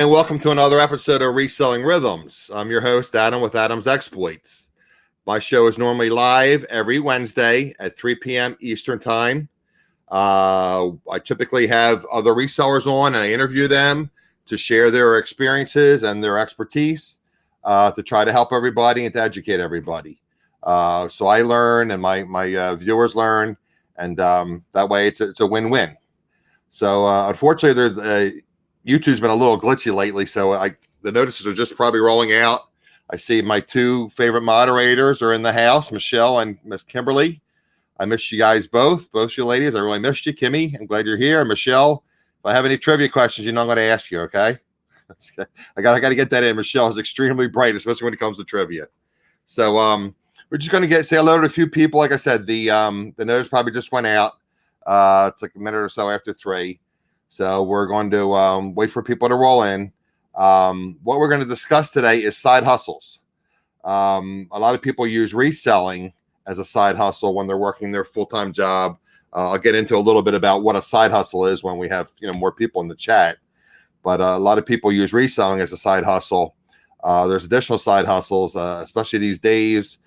And welcome to another episode of Reselling Rhythms. I'm your host, Adam, with Adam's Exploits. My show is normally live every Wednesday at 3 p.m. Eastern Time. I typically have other resellers on, and I interview them to share their experiences and their expertise to try to help everybody and to educate everybody. So I learn, and my viewers learn, and that way it's a win-win. So unfortunately, YouTube's been a little glitchy lately, so the notices are just probably rolling out. I see my two favorite moderators are in the house, Michelle and Miss Kimberly. I missed you guys both you ladies. I really missed you. Kimmy, I'm glad you're here. Michelle, if I have any trivia questions, you know I'm going to ask you, okay? I got to get that in. Michelle is extremely bright, especially when it comes to trivia. So we're just going to say hello to a few people. Like I said, the notice probably just went out. It's like a minute or so after 3. So we're going to wait for people to roll in. What we're going to discuss today is side hustles. A lot of people use reselling as a side hustle when they're working their full-time job. I'll get into a little bit about what a side hustle is when we have more people in the chat. But a lot of people use reselling as a side hustle. There's additional side hustles, especially these days.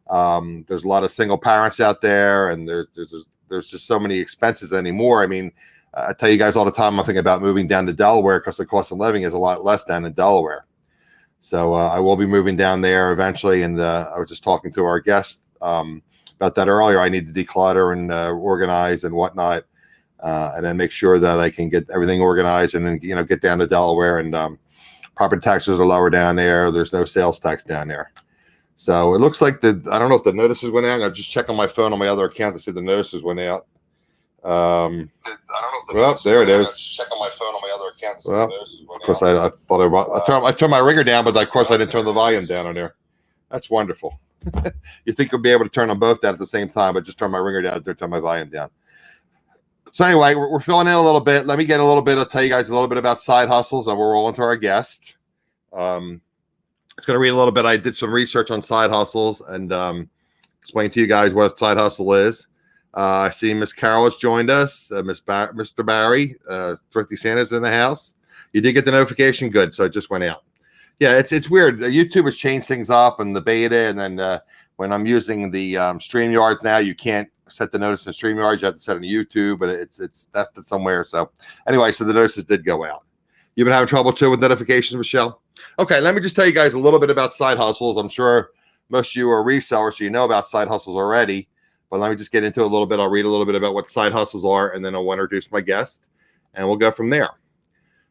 There's a lot of single parents out there, and there's just so many expenses anymore. I mean, I tell you guys all the time, I think about moving down to Delaware because the cost of living is a lot less down in Delaware. So I will be moving down there eventually. And I was just talking to our guest about that earlier. I need to declutter and organize and whatnot, and then make sure that I can get everything organized and then, get down to Delaware. And property taxes are lower down there. There's no sales tax down there. So it looks like I don't know if the notices went out. I just check on my phone on my other account to see the notices went out. I don't know if there it is. Check on my phone on my other account. Well, of course, I thought I turned my ringer down, but of course I didn't turn the volume down on there. That's wonderful. You think you'll be able to turn them both down at the same time, but just turn my ringer down and turn my volume down. So anyway, we're filling in a little bit. Let me get a little bit. I'll tell you guys a little bit about side hustles, and we'll roll into our guest. It's going to read a little bit. I did some research on side hustles and explain to you guys what a side hustle is. I see Miss Carol has joined us. Mr. Barry, Thrifty Santa's in the house. You did get the notification, good. So it just went out. Yeah, it's weird. YouTube has changed things up in the beta, and then when I'm using the StreamYards now, you can't set the notice in StreamYards. You have to set it in YouTube, but it's tested somewhere. So anyway, so the notices did go out. You've been having trouble too with notifications, Michelle? Okay, let me just tell you guys a little bit about side hustles. I'm sure most of you are resellers, so you know about side hustles already. But let me just get into it a little bit. I'll read a little bit about what side hustles are, and then I'll introduce my guest, and we'll go from there.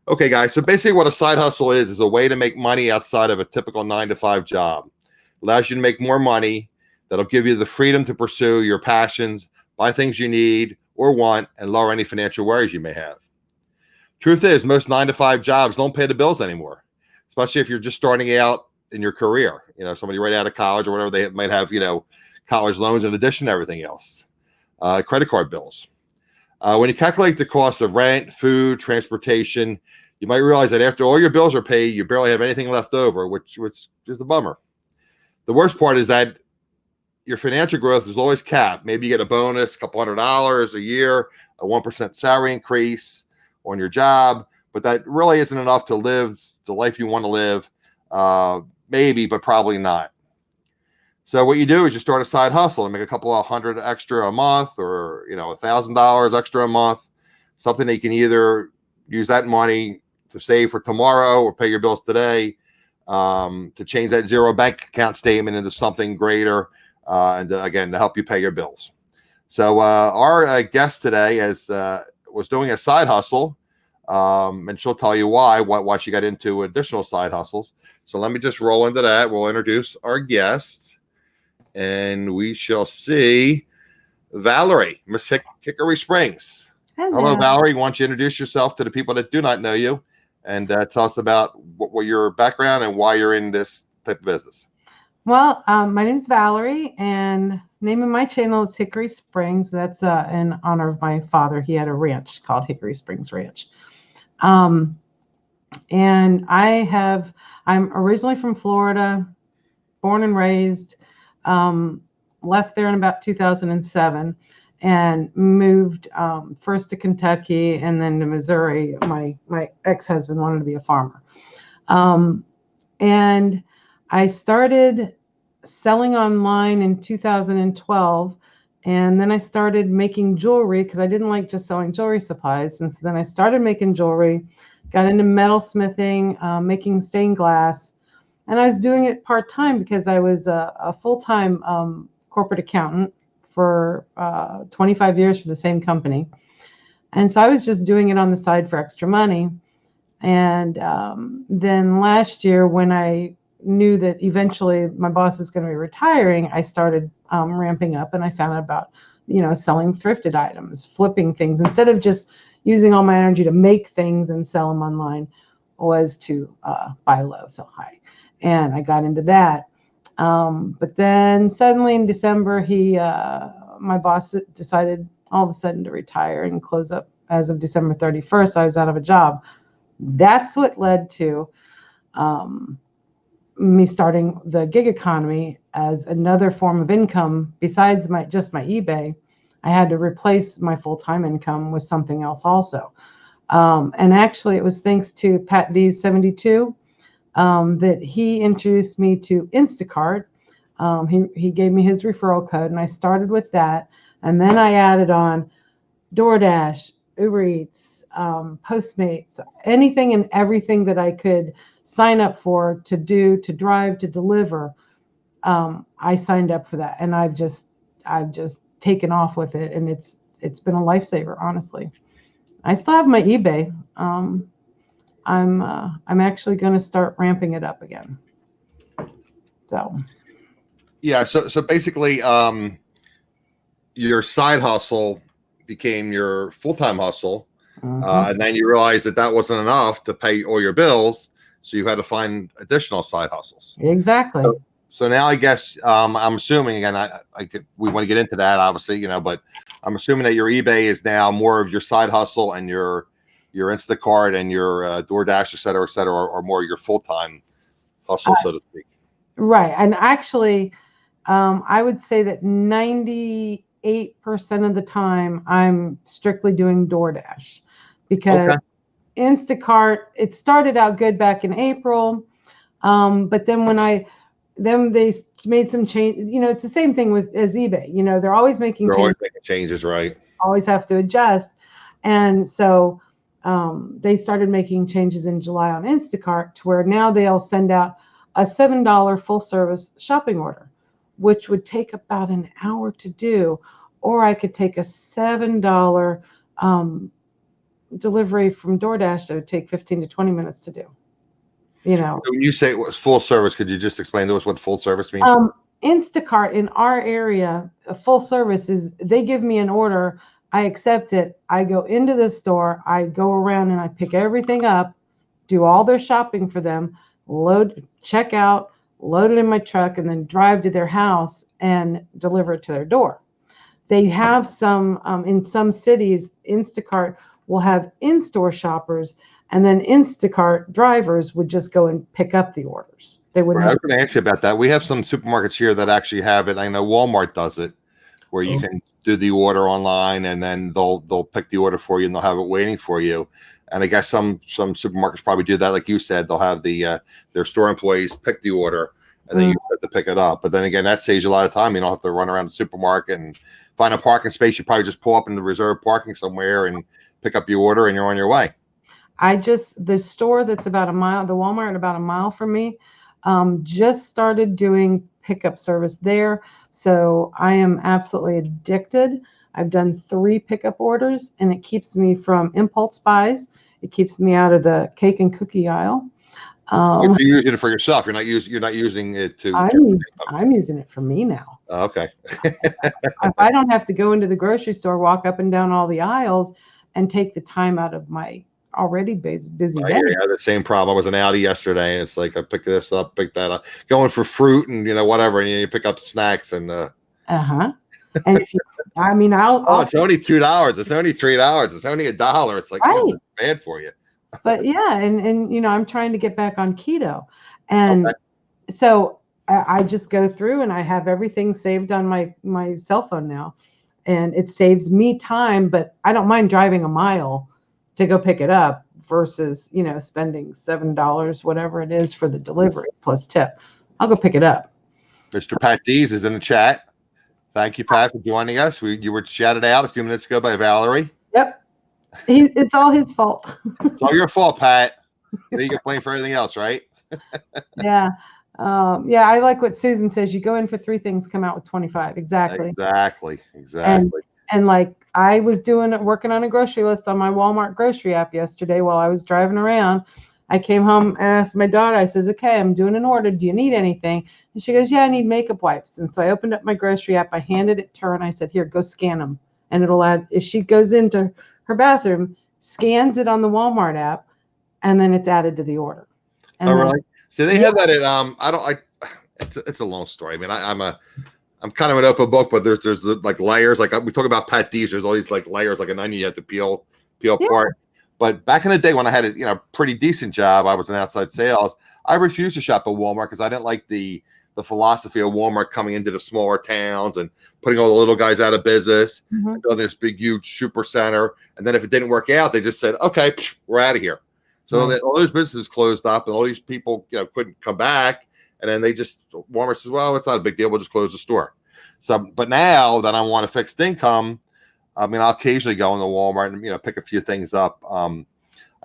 Okay, guys. So basically what a side hustle is a way to make money outside of a typical 9-to-5 job. Allows you to make more money. That'll give you the freedom to pursue your passions, buy things you need or want, and lower any financial worries you may have. Truth is, most 9-to-5 jobs don't pay the bills anymore, especially if you're just starting out in your career. Somebody right out of college or whatever, they might have, college loans in addition to everything else, credit card bills. When you calculate the cost of rent, food, transportation, you might realize that after all your bills are paid, you barely have anything left over, which is a bummer. The worst part is that your financial growth is always capped. Maybe you get a bonus, a couple $100 a year, a 1% salary increase on your job, but that really isn't enough to live the life you want to live. Maybe, but probably not. So what you do is you start a side hustle and make a couple of $100 extra a month, or $1,000 extra a month, something that you can either use that money to save for tomorrow or pay your bills today, to change that zero bank account statement into something greater, and again to help you pay your bills. So our guest today was doing a side hustle, and she'll tell you why she got into additional side hustles. So let me just roll into that. We'll introduce our guest. And we shall see Valarie, Miss Hickory Springs. Hello, Valarie. Why don't you introduce yourself to the people that do not know you, and tell us about what your background and why you're in this type of business. Well, my name is Valarie, and name of my channel is Hickory Springs. That's in honor of my father. He had a ranch called Hickory Springs Ranch. And I'm originally from Florida, born and raised. Left there in about 2007, and moved first to Kentucky and then to Missouri. My ex-husband wanted to be a farmer. And I started selling online in 2012. And then I started making jewelry because I didn't like just selling jewelry supplies. And so then I started making jewelry, got into metalsmithing, making stained glass. And I was doing it part-time because I was a full-time corporate accountant for 25 years for the same company. And so I was just doing it on the side for extra money. And then last year, when I knew that eventually my boss is going to be retiring, I started ramping up, and I found out about, selling thrifted items, flipping things. Instead of just using all my energy to make things and sell them online, was to buy low, sell high. And I got into that. But then suddenly in December, my boss decided all of a sudden to retire and close up as of December 31st. I was out of a job. That's what led to me starting the gig economy as another form of income besides just my eBay. I had to replace my full-time income with something else also. And actually, it was thanks to Pat D's 72 that he introduced me to Instacart. He gave me his referral code, and I started with that. And then I added on DoorDash, Uber Eats, Postmates, anything and everything that I could sign up for, to do, to drive, to deliver. I signed up for that, and I've just taken off with it, and it's been a lifesaver, honestly. I still have my eBay. I'm actually going to start ramping it up again. So yeah, so basically, your side hustle became your full-time hustle, and then you realized that wasn't enough to pay all your bills, so you had to find additional side hustles. Exactly. So now I guess I'm assuming, again, we want to get into that, obviously, but I'm assuming that your eBay is now more of your side hustle, and your Instacart and your DoorDash, et cetera, are more your full-time hustle, so to speak. Right. And actually, I would say that 98% of the time I'm strictly doing DoorDash, because Instacart, it started out good back in April. But then they made some change. It's the same thing as eBay. They're always making changes, right? Always have to adjust. And so they started making changes in July on Instacart, to where now they'll send out a $7 full service shopping order, which would take about an hour to do, or I could take a $7 delivery from DoorDash that would take 15 to 20 minutes to do. When you say it was full service, could you just explain to us what full service means? Instacart in our area, a full service is, they give me an order, I accept it, I go into the store, I go around and I pick everything up, do all their shopping for them, check out, load it in my truck, and then drive to their house and deliver it to their door. They have some, in some cities, Instacart will have in-store shoppers, and then Instacart drivers would just go and pick up the orders. They wouldn't. I was going to ask you about that. We have some supermarkets here that actually have it. I know Walmart does it, where you can do the order online, and then they'll pick the order for you, and they'll have it waiting for you. And I guess some supermarkets probably do that, like you said. They'll have their store employees pick the order, and then you have to pick it up. But then again, that saves you a lot of time. You don't have to run around the supermarket and find a parking space. You probably just pull up in the reserved parking somewhere and pick up your order, and you're on your way. The store that's about a mile, the Walmart about a mile from me, just started doing pickup service there. So I am absolutely addicted. I've done 3 pickup orders, and it keeps me from impulse buys. It keeps me out of the cake and cookie aisle. You're using it for yourself. You're not using it to. I'm using it for me now. Okay. If I don't have to go into the grocery store, walk up and down all the aisles, and take the time out of my already busy day. I had the same problem. I was in Audi yesterday, and it's like I pick this up, pick that up, going for fruit and whatever, and you pick up snacks and and if you, I'll it's only $2, it's only $3, it's only $1. It's like, right. It's bad for you. But yeah, and I'm trying to get back on keto, and so I just go through and I have everything saved on my cell phone now, and it saves me time, but I don't mind driving a mile to go pick it up versus, spending $7, whatever it is for the delivery plus tip. I'll go pick it up. Mr. Pat Dees is in the chat. Thank you, Pat, for joining us. You were shouted out a few minutes ago by Valarie. Yep. It's all his fault. It's all your fault, Pat. You get blamed for everything else, right? Yeah. I like what Susan says. You go in for 3 things, come out with 25. Exactly. Exactly. And like I was working on a grocery list on my Walmart grocery app yesterday while I was driving around. I came home and asked my daughter, I says, okay, I'm doing an order. Do you need anything? And she goes, yeah, I need makeup wipes. And so I opened up my grocery app. I handed it to her and I said, here, go scan them. And it'll add, if she goes into her bathroom, scans it on the Walmart app, and then it's added to the order. And all right. So they have that at, it's a long story. I mean, I'm kind of an open book, but there's like layers. Like we talk about Pat Dees, there's all these like layers, like an onion you have to peel apart. But back in the day when I had a pretty decent job, I was in outside sales. I refused to shop at Walmart because I didn't like the philosophy of Walmart coming into the smaller towns and putting all the little guys out of business, and building this big, huge super center. And then if it didn't work out, they just said, okay, we're out of here. So all those businesses closed up and all these people couldn't come back. And then Walmart says, well, it's not a big deal. We'll just close the store. So, but now that I want a fixed income, I mean, I'll occasionally go into Walmart and, pick a few things up. I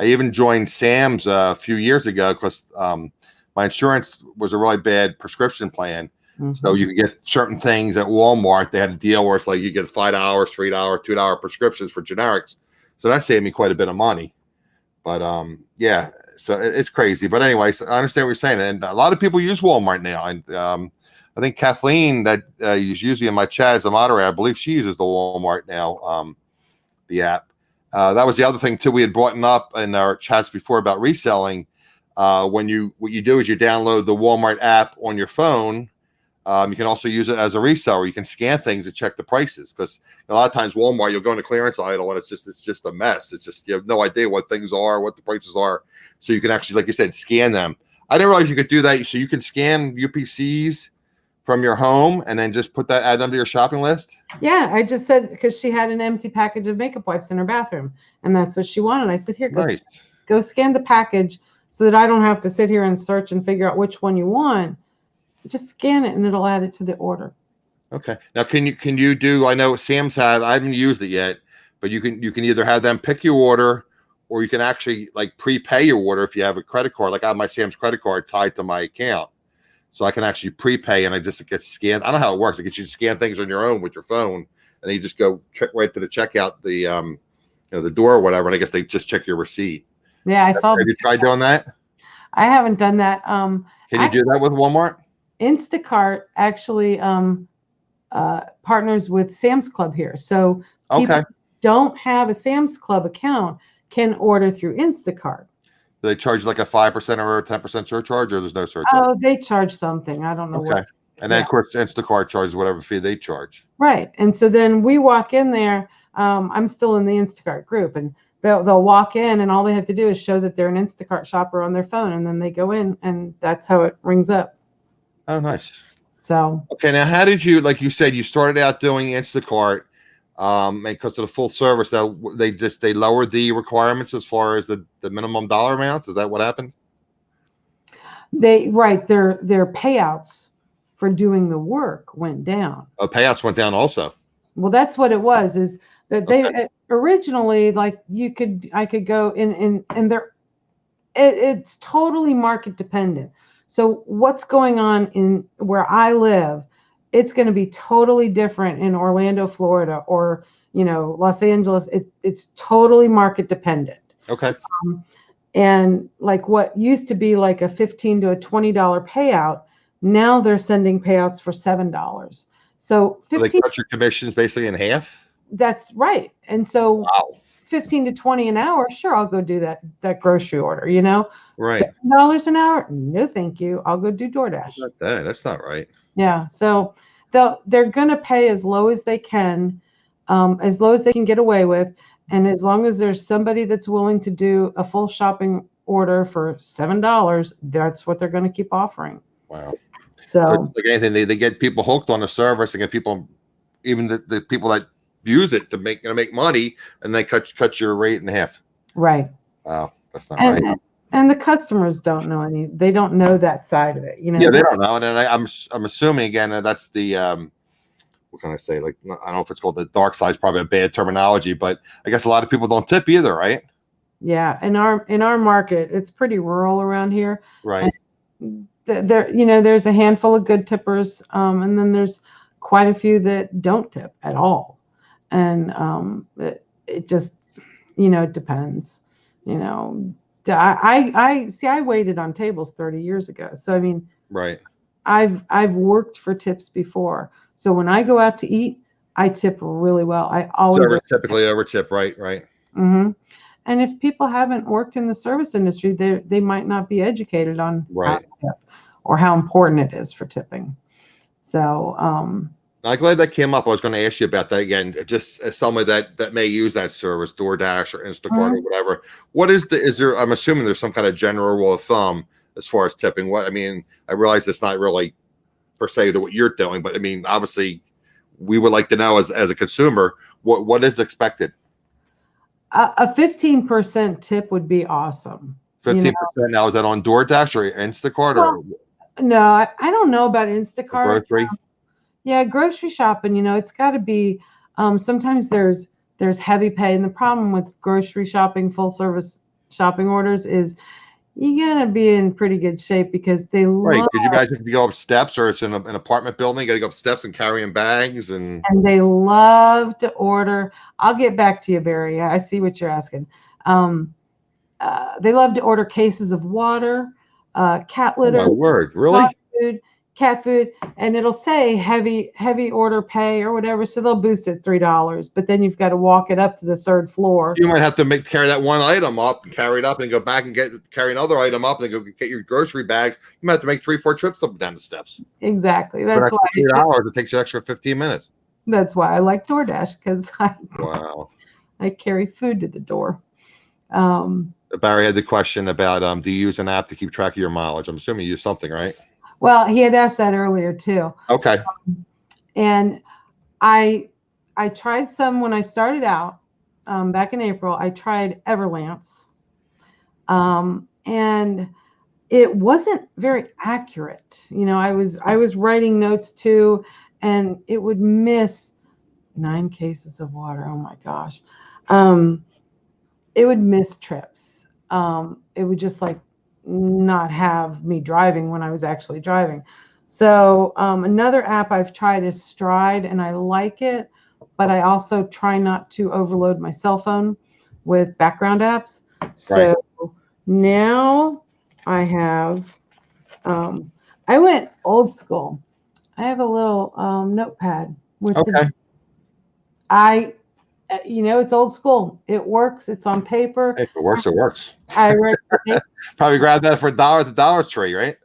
even joined Sam's a few years ago because my insurance was a really bad prescription plan. So you could get certain things at Walmart. They had a deal where it's like you get $5, $3, $2 prescriptions for generics. So that saved me quite a bit of money. But so it's crazy. But anyways, I understand what you're saying. And a lot of people use Walmart now. And I think Kathleen, that is usually in my chat as a moderator, I believe she uses the Walmart now, the app. That was the other thing too. We had brought up in our chats before about reselling. What you do is you download the Walmart app on your phone. You can also use it as a reseller. You can scan things and check the prices because a lot of times Walmart, you'll go into clearance aisle and it's just a mess. It's just you have no idea what things are, what the prices are. So you can actually, like you said, scan them. I didn't realize you could do that. So you can scan UPCs from your home and then just add them to your shopping list? Yeah, I just said because she had an empty package of makeup wipes in her bathroom and that's what she wanted. I said, here, go scan the package so that I don't have to sit here and search and figure out which one you want. Just scan it and it'll add it to the order. Okay. Now, can you do? I know Sam's I haven't used it yet, but you can either have them pick your order, or you can actually like prepay your order if you have a credit card. Like I have my Sam's credit card tied to my account, so I can actually prepay and I just get scanned. I don't know how it works. I get you to scan things on your own with your phone, and then you just go right to the checkout, the door or whatever, and I guess they just check your receipt. Yeah, I saw. Have you tried doing that? I haven't done that. Can you do that with Walmart? Instacart actually partners with Sam's Club here. So people who don't have a Sam's Club account can order through Instacart. Do they charge like a 5% or a 10% surcharge, or there's no surcharge? Oh, they charge something. I don't know what. And then, of course, Instacart charges whatever fee they charge. Right. And so then we walk in there. I'm still in the Instacart group, and they'll walk in, and all they have to do is show that they're an Instacart shopper on their phone, and then they go in, and that's how it rings up. Oh, nice. So okay, now how did you, like you said, you started out doing Instacart, and because of the full service, they lowered the requirements as far as the minimum dollar amounts. Is that what happened? Their payouts for doing the work went down. Oh, payouts went down also. Well, that's what it was. Is that they originally, like I could go in and it's totally market dependent. So what's going on in where I live, it's going to be totally different in Orlando, Florida, or Los Angeles. It's totally market dependent. Okay. And like what used to be like a $15 to a $20 payout, now they're sending payouts for $7. So they cut your commissions basically in half. That's right. And so wow. 15 to 20 an hour, sure, I'll go do that grocery order, right. $7 an hour, no thank you, I'll go do DoorDash. That's not right. Yeah, so they're gonna pay as low as they can, as low as they can get away with, and as long as there's somebody that's willing to do a full shopping order for $7, that's what they're going to keep offering. Wow. So like anything, they get people hooked on the service and get people, even the people that use it to make money, and they cut your rate in half. Right. Wow, that's not right. And the customers don't know they don't know that side of it, you know. Yeah, they don't know. And then I'm assuming again that's the what can I say? Like, I don't know if it's called the dark side, is probably a bad terminology, but I guess a lot of people don't tip either, right? Yeah, in our market, it's pretty rural around here. Right. There, you know, there's a handful of good tippers, and then there's quite a few that don't tip at all. And it just, you know, it depends. You know, I see. I waited on tables 30 years ago, so I mean, right. I've worked for tips before, so when I go out to eat, I tip really well. I always typically over tip, right? Mm-hmm. And if people haven't worked in the service industry, they might not be educated on how to tip or how important it is for tipping. So I'm glad that came up. I was going to ask you about that again, just as somebody that may use that service, DoorDash or Instacart or whatever. What is there? I'm assuming there's some kind of general rule of thumb as far as tipping. What I mean, I realize it's not really per se to what you're doing, but I mean, obviously, we would like to know as a consumer what is expected. A 15% tip would be awesome. 15%. Now, is that on DoorDash or Instacart or? No, I don't know about Instacart. Grocery. Yeah, grocery shopping, you know, it's got to be, sometimes there's heavy pay. And the problem with grocery shopping, full service shopping orders is you got to be in pretty good shape because they love. Could you imagine if you go up steps or it's in an apartment building, you got to go up steps and carrying bags and they love to order. I'll get back to you, Barry. I see what you're asking. They love to order cases of water, cat litter. Oh my word, really? Food, cat food, and it'll say heavy order pay or whatever, so they'll boost it $3, but then you've got to walk it up to the third floor. You might have to carry that one item up and carry it up and go back and carry another item up and go get your grocery bags. You might have to make 3-4 trips up and down the steps. Exactly. That's why $3, it takes you an extra 15 minutes. That's why I like DoorDash, because wow, I carry food to the door. Barry had the question about do you use an app to keep track of your mileage? I'm assuming you use something, right? Well, he had asked that earlier too. Okay. And I tried some when I started out back in April. I tried Everlance, and it wasn't very accurate. You know, I was writing notes too, and it would miss 9 cases of water. Oh my gosh, it would miss trips. It would just like not have me driving when I was actually driving. So another app I've tried is Stride, and I like it, but I also try not to overload my cell phone with background apps. So now I have, I went old school. I have a little notepad with you know, it's old school. It works. It's on paper. If it works, it works. I read probably grab that for $1 at the Dollar Tree, right?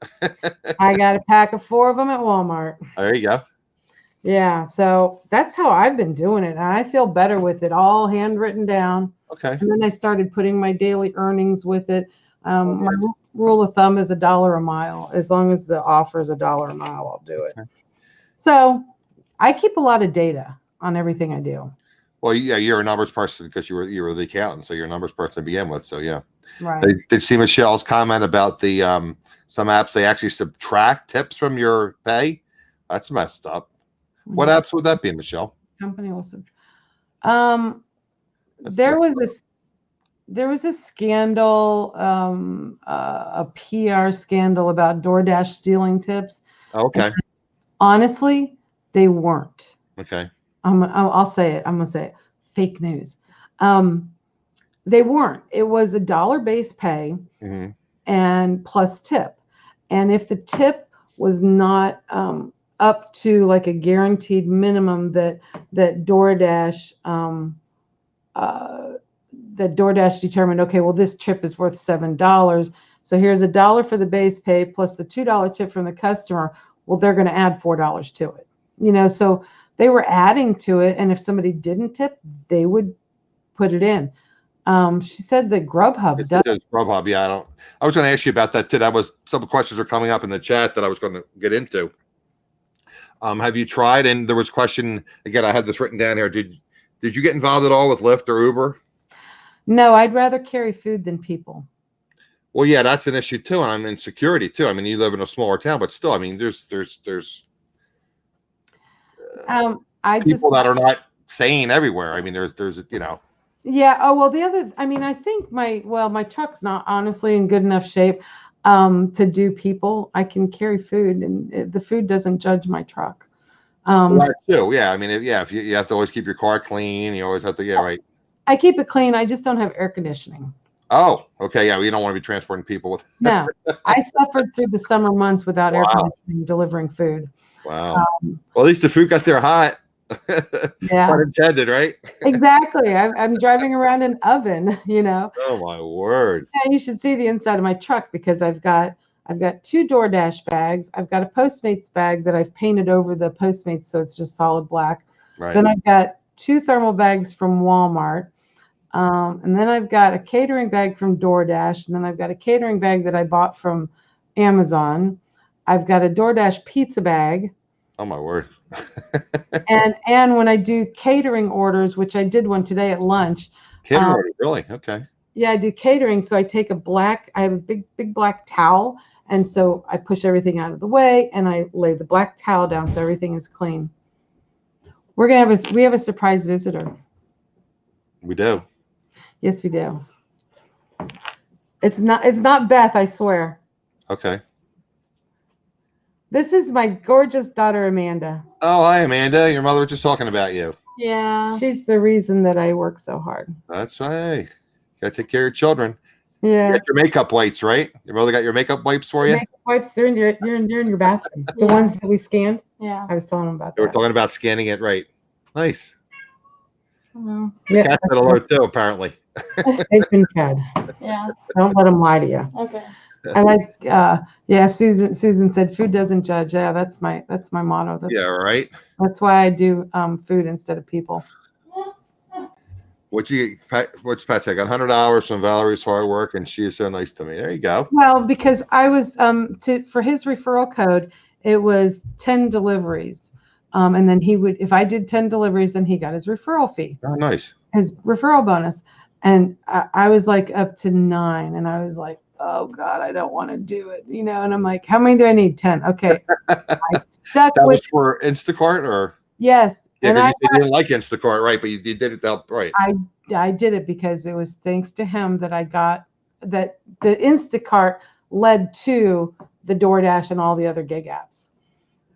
I got a pack of 4 of them at Walmart. There you go. Yeah, so that's how I've been doing it, and I feel better with it all handwritten down. Okay. And then I started putting my daily earnings with it. My rule of thumb is $1 a mile. As long as the offer is $1 a mile, I'll do it. Okay. So I keep a lot of data on everything I do. Well, yeah, you're a numbers person because you were the accountant, so you're a numbers person to begin with. So yeah, right. Did see Michelle's comment about the some apps they actually subtract tips from your pay? That's messed up. What apps would that be, Michelle? Company will subtract. There was a scandal, a PR scandal about DoorDash stealing tips. Okay. And honestly, they weren't. Okay. I'll say it. I'm gonna say it. Fake news. They weren't. It was $1 base pay and plus tip. And if the tip was not up to like a guaranteed minimum that DoorDash determined, okay, well, this trip is worth $7. So here's $1 for the base pay plus the $2 tip from the customer. Well, they're going to add $4 to it. You know, so they were adding to it, and if somebody didn't tip, they would put it in. She said that Grubhub does. Grubhub, yeah. I was going to ask you about that too. That was some questions are coming up in the chat that I was going to get into. Have you tried? And there was a question again. I had this written down here. Did you get involved at all with Lyft or Uber? No, I'd rather carry food than people. Well, yeah, that's an issue too. And I'm in security too. I mean, you live in a smaller town, but still, I mean, there's people that are not sane everywhere. I mean, there's Yeah. Oh, well, I mean, I think my truck's not honestly in good enough shape to do people. I can carry food, and the food doesn't judge my truck. That too. Yeah. I mean, if you have to always keep your car clean, you always have to, right. I keep it clean. I just don't have air conditioning. Oh, okay. Yeah. We don't want to be transporting people with. No, I suffered through the summer months without air conditioning, delivering food. Wow. Well, at least the food got there hot. Yeah. Pun intended, right? Exactly. I'm driving around an oven, Oh my word. Yeah, you should see the inside of my truck because I've got 2 DoorDash bags. I've got a Postmates bag that I've painted over the Postmates so it's just solid black. Right. Then I've got 2 thermal bags from Walmart. And then I've got a catering bag from DoorDash. And then I've got a catering bag that I bought from Amazon. I've got a DoorDash pizza bag. Oh my word. and when I do catering orders, which I did one today at lunch. Catering order, really? Okay. Yeah, I do catering. So I have a big black towel. And so I push everything out of the way and I lay the black towel down so everything is clean. We have a surprise visitor. We do. Yes, we do. It's not Beth, I swear. Okay. This is my gorgeous daughter, Amanda. Oh, hi, Amanda. Your mother was just talking about you. Yeah. She's the reason that I work so hard. That's right. Got to take care of your children. Yeah. You got your makeup wipes, right? Your mother got your makeup wipes for you? Makeup wipes, they're in your bathroom. The ones that we scanned. Yeah. I was telling them about that. They were talking about scanning it, right? Nice. Hello. The cats said hello too, apparently. They've been fed. Yeah. Don't let them lie to you. Okay. I like, Susan said food doesn't judge. Yeah, that's my motto. Right. That's why I do food instead of people. What's Pat say? I got $100 from Valerie's hard work, and she is so nice to me. There you go. Well, because I was for his referral code, it was 10 deliveries, and then if I did 10 deliveries, then he got his referral fee. Oh, nice. His referral bonus, and I was like up to 9, and I was like, oh God, I don't want to do it, And I'm like, how many do I need? 10. Okay. I stuck that was for Instacart, or yes. Yeah, because you didn't like Instacart, right? But you did it to help, right? I did it because it was thanks to him that I got that the Instacart led to the DoorDash and all the other gig apps.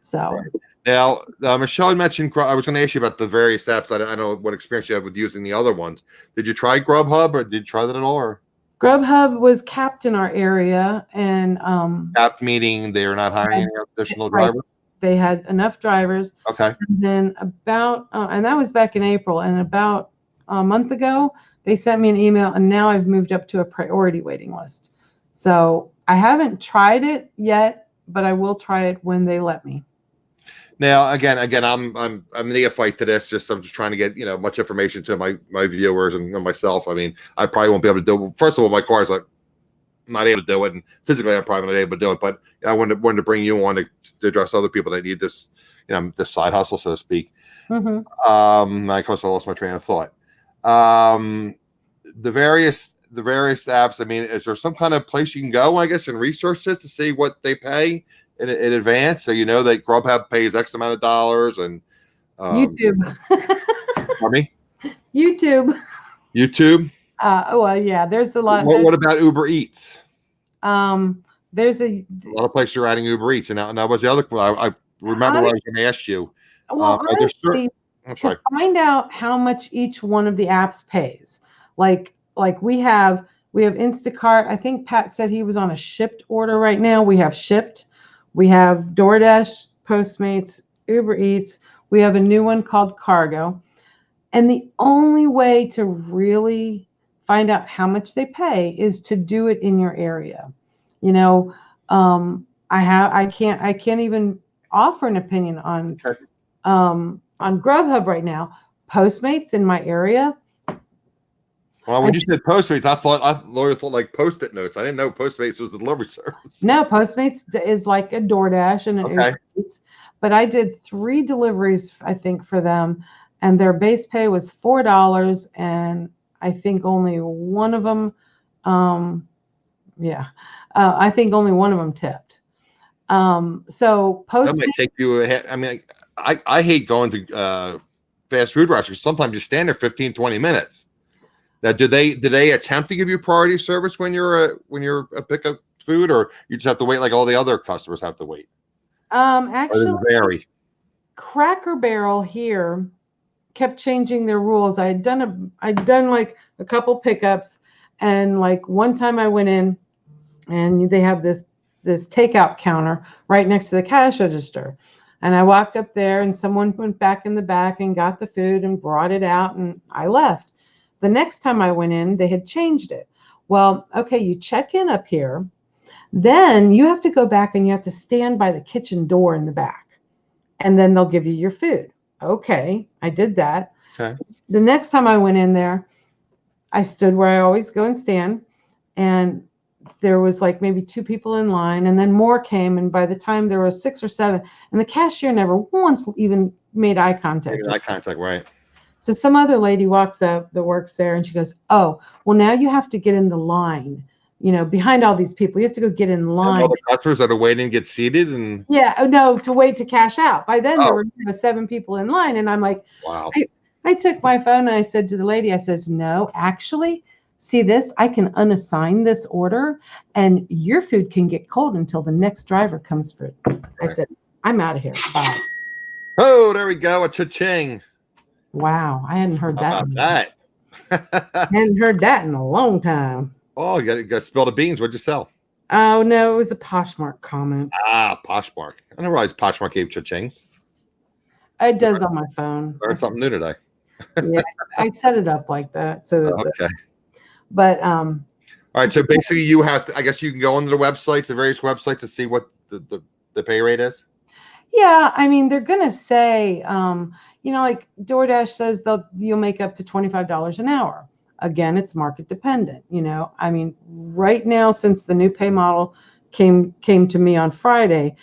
So right. Now, Michelle mentioned, I was going to ask you about the various apps. I don't know what experience you have with using the other ones. Did you try Grubhub, or did you try that at all? Or Grubhub was capped in our area, and capped meaning they are not hiring any additional drivers. They had enough drivers. Okay. And then and that was back in April. And about a month ago, they sent me an email, and now I've moved up to a priority waiting list. So I haven't tried it yet, but I will try it when they let me. Now, again, I'm neophyte to this. I'm just trying to get much information to my viewers and myself. I mean, I probably won't be able to do it. First of all, my car is like not able to do it, and physically I'm probably not able to do it. But I wanted to bring you on to address other people that need this, this side hustle, so to speak. Mm-hmm. Of course, I lost my train of thought. The various apps. I mean, is there some kind of place you can go, I guess, and research this to see what they pay in advance, so that Grubhub pays X amount of dollars, and YouTube. Pardon me? YouTube. Well, yeah, there's a lot. What about Uber Eats? There's a lot of places are adding Uber Eats, and that was the other. I remember what I was going to ask you. Well, honestly, to find out how much each one of the apps pays, like we have Instacart. I think Pat said he was on a shipped order right now. We have shipped. We have DoorDash, Postmates, Uber Eats. We have a new one called Cargo. And the only way to really find out how much they pay is to do it in your area. I can't even offer an opinion on Grubhub right now. Postmates in my area. Well, when you said Postmates, I literally thought like Post-it notes. I didn't know Postmates was a delivery service. No, Postmates is like a DoorDash and an Uber Eats. But I did 3 deliveries, I think, for them, and their base pay was $4, and I think only one of them, I think only one of them tipped. So That might take you ahead. I mean, I hate going to fast food restaurants. Sometimes you stand there 15, 20 minutes. Now, do they attempt to give you priority service when you're a pickup food, or you just have to wait like all the other customers have to wait? Actually, Or does it vary? Cracker Barrel here kept changing their rules. I'd done like a couple pickups, and like one time I went in, and they have this takeout counter right next to the cash register. And I walked up there, and someone went back in the back and got the food and brought it out, and I left. The next time I went in, they had changed it. Well, okay, you check in up here, then you have to go back and you have to stand by the kitchen door in the back, and then they'll give you your food. Okay, I did that. Okay. The next time I went in there, I stood where I always go and stand, and there was like maybe 2 people in line, and then more came, and by the time there were 6 or 7, and the cashier never once even made eye contact. Eye contact, right? So some other lady walks up that works there, and she goes, "Oh, well, now you have to get in the line, behind all these people. You have to go get in line." And all the customers that are waiting get seated, and no, to wait to cash out. By then there were 7 people in line, and I'm like, wow. I took my phone and I said to the lady, I says, "No, actually, see this? I can unassign this order, and your food can get cold until the next driver comes for it." I said, "I'm out of here. Bye." Oh, there we go. A cha-ching. Wow, I hadn't heard that. How about that? I hadn't heard that in a long time. Oh, you got to spill the beans. What'd you sell? Oh, no, it was a Poshmark comment. Poshmark. I didn't realize Poshmark gave cha-chings. It does on my phone. Learned something new today. Yeah, I set it up like that. So that okay. But all right. So basically, you have to. I guess you can go onto the websites, the various websites, to see what the pay rate is. Yeah, I mean, they're gonna say, like DoorDash says you'll make up to $25 an hour. Again, it's market dependent. I mean, right now, since the new pay model came to me on Friday,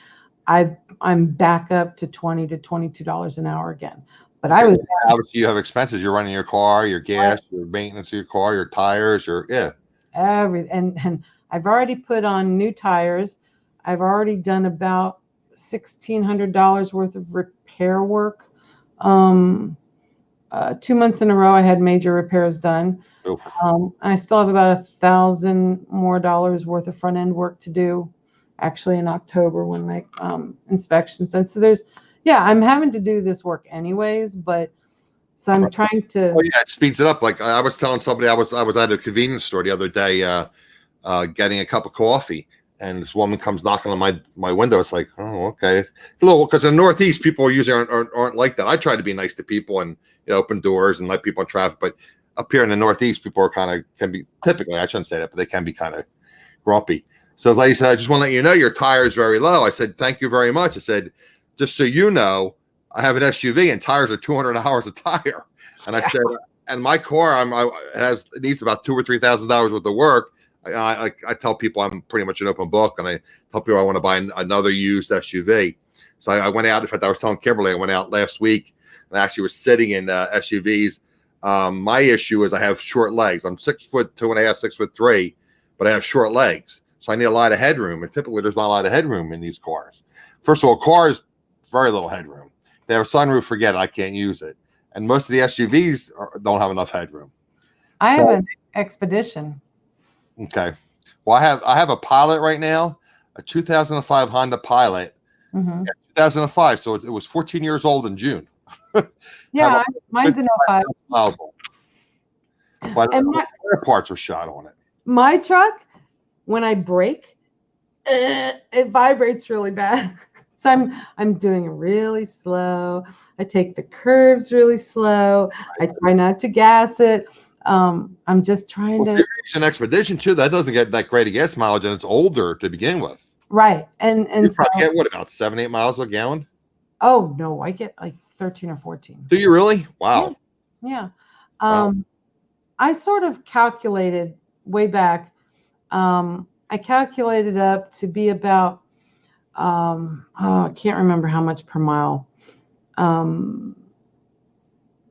I'm back up to $20 to $22 an hour again. But I was obviously you have expenses. You're running your car, your gas, your maintenance of your car, your tires, and I've already put on new tires. I've already done about $1,600 worth of repair work. 2 months in a row, I had major repairs done. I still have about $1,000 more worth of front end work to do, actually in October when my inspection's done. So I'm having to do this work anyways, but so I'm trying to. Oh yeah, it speeds it up. Like I was telling somebody, I was at a convenience store the other day, getting a cup of coffee, and this woman comes knocking on my window. It's like, oh, okay, a little, because in the Northeast, people usually aren't like that. I try to be nice to people and open doors and let people in traffic, but up here in the Northeast, people can be typically, I shouldn't say that, but they can be kind of grumpy. So the lady said, "I just want to let you know your tire is very low." I said, "Thank you very much." I said, "Just so you know, I have an SUV and tires are $200 a tire." And I said, "And my car, it needs about $2,000 or $3,000 worth of work." I tell people I'm pretty much an open book, and I tell people I want to buy another used SUV. So I went out. In fact, I was telling Kimberly, I went out last week and I actually was sitting in SUVs. My issue is I have short legs. I'm 6'2.5", 6'3", but I have short legs. So I need a lot of headroom, and typically there's not a lot of headroom in these cars. First of all, cars, very little headroom. They have a sunroof, forget it, I can't use it. And most of the SUVs don't have enough headroom. I have an Expedition. Okay. Well, I have a Pilot right now, a 2005 Honda Pilot. Mm-hmm. 2005, so it was 14 years old in June. Yeah, mine's an 05. But the parts are shot on it. My truck, when I brake, it vibrates really bad. So I'm doing it really slow. I take the curves really slow. I try not to gas it. I'm just trying to. It's an Expedition too. That doesn't get that great a gas mileage, and it's older to begin with. Right, and you probably get what, about 7-8 miles a gallon? Oh no, I get like 13 or 14. Do you really? Wow. Yeah. I sort of calculated way back. I calculated up to be about. I can't remember how much per mile.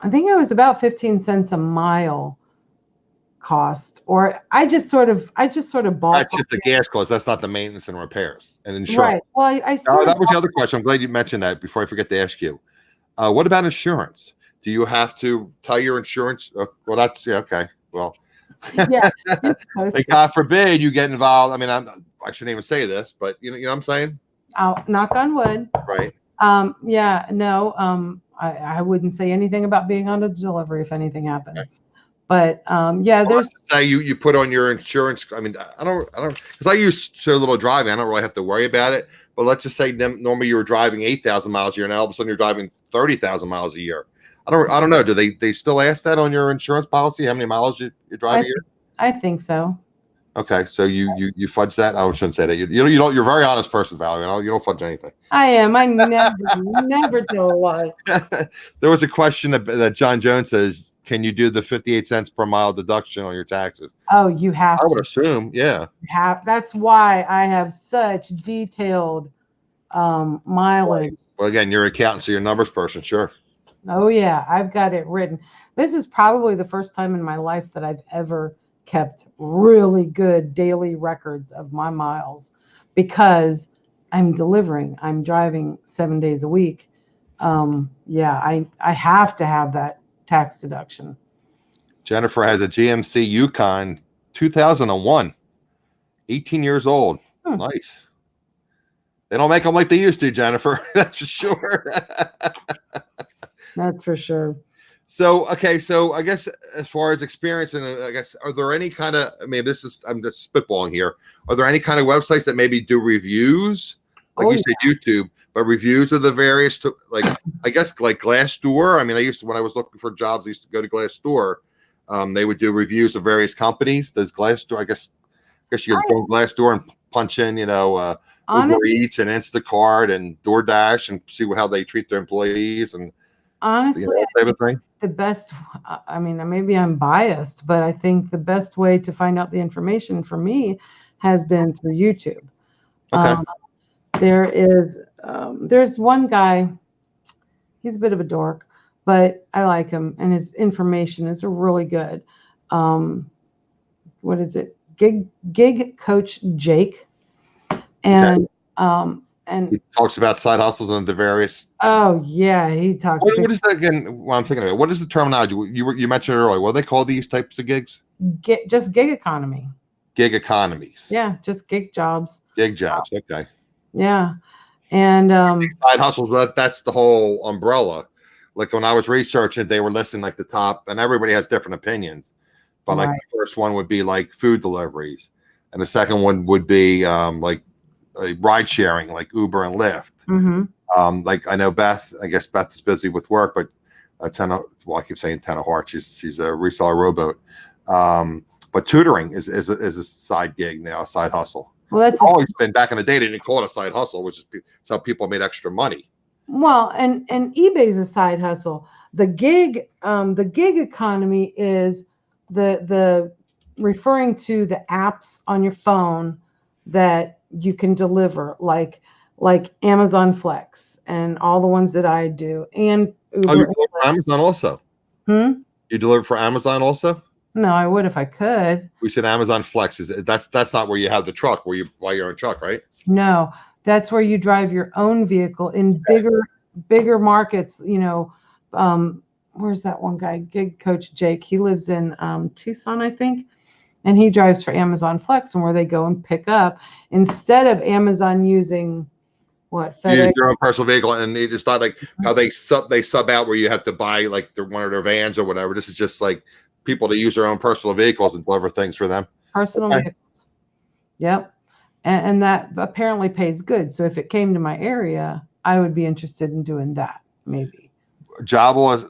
I think it was about 15 cents a mile cost, or I just sort of That's ballparked just the it. gas cost. That's not the maintenance and repairs and insurance. Right. Well, I Oh, sort of that was the other question. I'm glad you mentioned that before I forget to ask you. What about insurance? Do you have to tell your insurance? Well, that's yeah, okay. Well, yeah. You're supposed like to. God forbid you get involved. I mean, I shouldn't even say this, but you know what I'm saying, I'll knock on wood. right? Yeah, no, I wouldn't say anything about being on a delivery if anything happened. Okay. But yeah, Well, there's let's say you put on your insurance. I mean, I don't because I use so little driving. I don't really have to worry about it. But let's just say normally you were driving 8,000 miles a year, and all of a sudden you're driving 30,000 miles a year. I don't know. Do they still ask that on your insurance policy? How many miles you drive a year? I think so. Okay, so you fudge that. I shouldn't say that. You don't. You're a very honest person, Valarie. You don't fudge anything. I am. I never tell a lie. There was a question that John Jones says, can you do the 58 cents per mile deduction on your taxes? Oh, you have I would to assume, yeah. that's why I have such detailed mileage. Well, again, you're an accountant, so you're a numbers person, sure. Oh yeah, I've got it written. This is probably the first time in my life that I've ever kept really good daily records of my miles, because I'm delivering. I'm driving 7 days a week. Yeah, I have to have that tax deduction. Jennifer has a GMC Yukon 2001, 18 years old. Nice. They don't make them like they used to, Jennifer. That's for sure. That's for sure. So, okay. So I guess as far as experience, and I guess, are there any kind of, I mean, I'm just spitballing here. Are there any kind of websites that maybe do reviews? Like you said, YouTube, but reviews of the various, like, I guess like Glassdoor. I mean, when I was looking for jobs, I used to go to Glassdoor. They would do reviews of various companies. Does Glassdoor, I guess you can go to Glassdoor and punch in, Uber Eats and Instacart and DoorDash and see how they treat their employees and honestly, type of thing. The best, I mean, maybe I'm biased, but I think the best way to find out the information for me has been through YouTube. Okay. There's one guy, he's a bit of a dork, but I like him, and his information is really good. What is it? Gig Coach Jake. And and he talks about side hustles and the various. Oh yeah, he talks. What is that again? Well, I'm thinking of it. What is the terminology you mentioned earlier? What do they call these types of gigs? Just gig economy. Gig economies. Yeah, just gig jobs. Gig jobs. Okay. Yeah, and side hustles. But that's the whole umbrella. Like when I was researching, they were listing like the top, and everybody has different opinions. But like the first one would be like food deliveries, and the second one would be like ride sharing, like Uber and Lyft. Mm-hmm. Like I know Beth. I guess Beth is busy with work, but I keep saying 10 of hearts. She's a reseller rowboat. But tutoring is a side gig now, a side hustle. Well, that's always been back in the day. They didn't call it a side hustle, which is how people made extra money. Well, and eBay's a side hustle. The gig economy is the referring to the apps on your phone that you can deliver, like Amazon Flex and all the ones that I do, and Uber. Oh, you deliver for Amazon also? You deliver for Amazon also? No, I would if I could. We said Amazon Flex. That's not where you have the truck while you're in truck, right? No, that's where you drive your own vehicle in bigger markets. Where's that one guy? Gig Coach Jake. He lives in Tucson, I think. And he drives for Amazon Flex, and where they go and pick up instead of Amazon using FedEx. You use your own personal vehicle, and it's not like how they sub out where you have to buy like one of their vans or whatever. This is just like people to use their own personal vehicles and deliver things for them. Personal vehicles. Yep. And that apparently pays good. So if it came to my area, I would be interested in doing that, maybe. Jobble's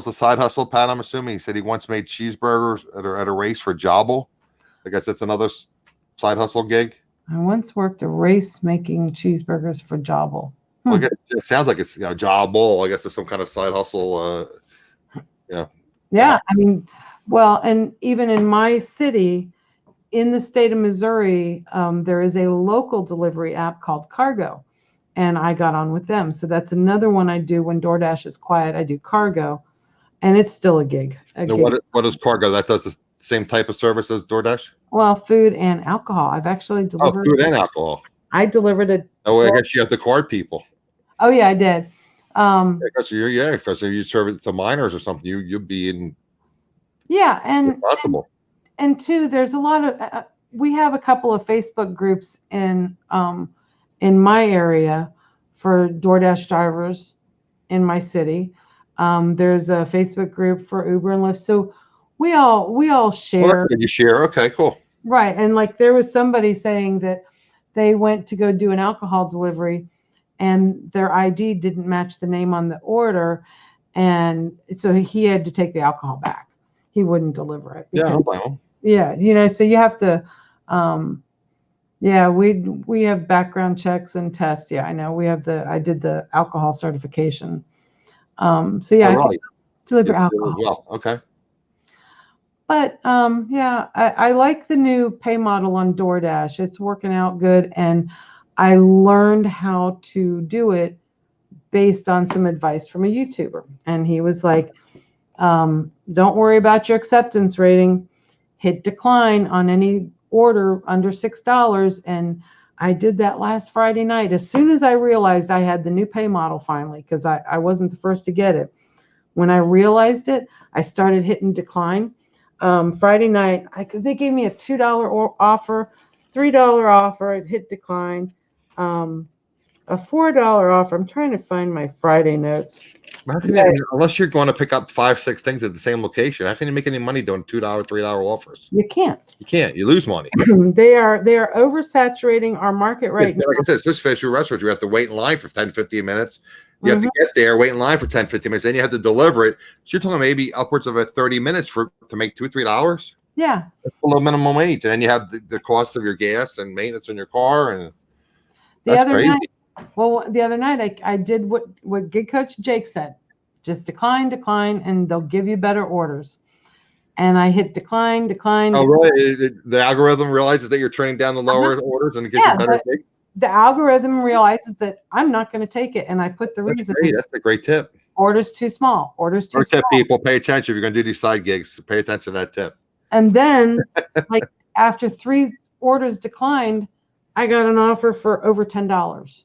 a side hustle, Pat, I'm assuming. He said he once made cheeseburgers at a race for Jobble. I guess that's another side hustle gig. I once worked a race making cheeseburgers for Jobble. Well, I guess it sounds like it's Jobble. I guess it's some kind of side hustle. Yeah, I mean, well, and even in my city, in the state of Missouri, there is a local delivery app called Cargo, and I got on with them. So that's another one I do when DoorDash is quiet. I do Cargo, and it's still a gig. Now, what is Cargo? That does the same type of service as DoorDash? Well, food and alcohol. I've actually Oh, delivered. food and alcohol. I delivered a. Oh, I guess you have the card people. Oh yeah, I did. Because you serve it to minors or something. You'd be in. Yeah, and Possible. and two, there's a lot of. We have a couple of Facebook groups in my area for DoorDash drivers in my city. There's a Facebook group for Uber and Lyft. So we all share. Well, you share. Okay, cool. Right. And like there was somebody saying that they went to go do an alcohol delivery and their ID didn't match the name on the order. And so he had to take the alcohol back. He wouldn't deliver it. Yeah, well. Yeah, so you have to we have background checks and tests. Yeah, I know. I did the alcohol certification. So yeah, I can deliver alcohol. Well, okay. But I like the new pay model on DoorDash. It's working out good, and I learned how to do it based on some advice from a YouTuber. And he was like, don't worry about your acceptance rating. Hit decline on any order under $6. And I did that last Friday night. As soon as I realized I had the new pay model finally, because I wasn't the first to get it. When I realized it, I started hitting decline. Friday night, they gave me a $2 offer, $3 offer. It hit decline. A $4 offer. I'm trying to find my Friday notes. Unless you're going to pick up 5-6 things at the same location, how can you make any money doing $2, $3 offers? You can't. You can't. You lose money. They are oversaturating our market right now. Like I said, especially for restaurants, you have to wait in line for 10, 15 minutes. You have to get there, wait in line for 10, 15 minutes. Then you have to deliver it. So you're talking maybe upwards of 30 minutes to make $2, $3. Yeah. That's below minimum wage. And then you have the cost of your gas and maintenance on your car. And the other night, I did what Gig Coach Jake said. Just decline, and they'll give you better orders. And I hit decline. Oh, really? The algorithm realizes that you're turning down the lower orders and it gives you better gigs? The algorithm realizes that I'm not going to take it, and I put the reason. That's a great tip. Orders too small. Orders too small. Tip, people, pay attention if you're going to do these side gigs. Pay attention to that tip. And then, like after 3 orders declined, I got an offer for over $10,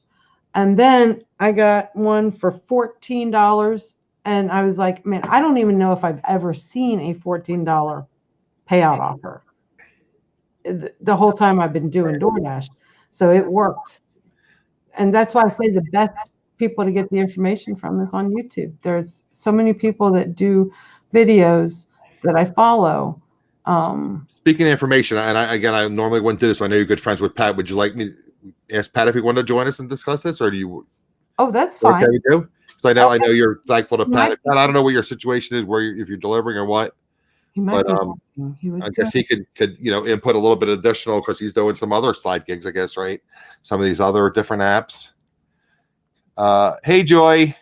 and then I got one for $14, and I was like, man, I don't even know if I've ever seen a $14 payout offer. The whole time I've been doing DoorDash. So it worked. And that's why I say the best people to get the information from is on YouTube. There's so many people that do videos that I follow. Speaking of information, and I normally wouldn't do this, but I know you're good friends with Pat. Would you like me to ask Pat if he wanted to join us and discuss this, or do you? Oh, that's fine. Okay, you do? Because I know you're thankful to Pat. Pat, I don't know what your situation is, if you're delivering or what. He might be I guess he could input a little bit additional because he's doing some other side gigs, I guess, right? Some of these other different apps. Hey, Joy.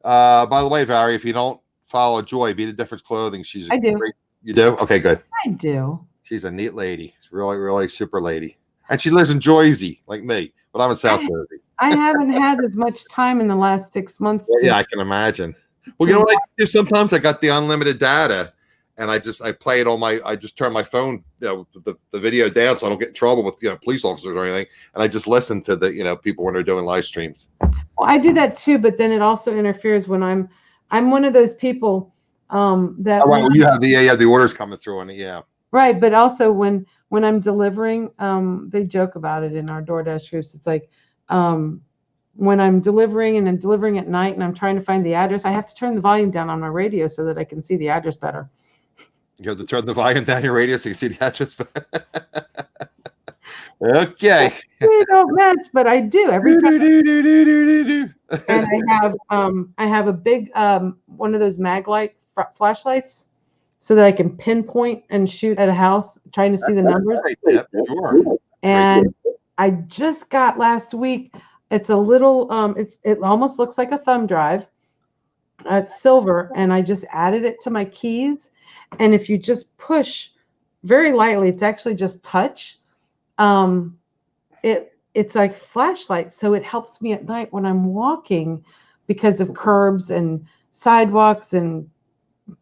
By the way, Valarie, if you don't follow Joy, Be the Difference Clothing, I do. You do? Okay, good. I do. She's a neat lady. She's really, really super lady. And she lives in Jersey, like me, but I'm in South Jersey. I haven't had as much time in the last 6 months. Yeah, I can imagine. Well, you know what I do sometimes? I got the unlimited data. And I play it on I just turn my phone, the video down so I don't get in trouble with, police officers or anything. And I just listen to the, people when they're doing live streams. Well, I do that too, but then it also interferes when I'm one of those people that. Oh, right, well, you have the orders coming through on it, yeah. Right, but also when I'm delivering, they joke about it in our DoorDash groups. It's like when I'm delivering and I'm delivering at night and I'm trying to find the address, I have to turn the volume down on my radio so that I can see the address better. You have to turn the volume down your radio so you see the address. Okay. We don't match, but I do every time. And I have a big one of those Maglite flashlights so that I can pinpoint and shoot at a house trying to see the numbers. Yep, sure. And I just got last week. It's a little. It almost looks like a thumb drive. It's silver, and I just added it to my keys. And if you just push very lightly, it's actually just touch. It's like flashlight, so it helps me at night when I'm walking because of curbs and sidewalks and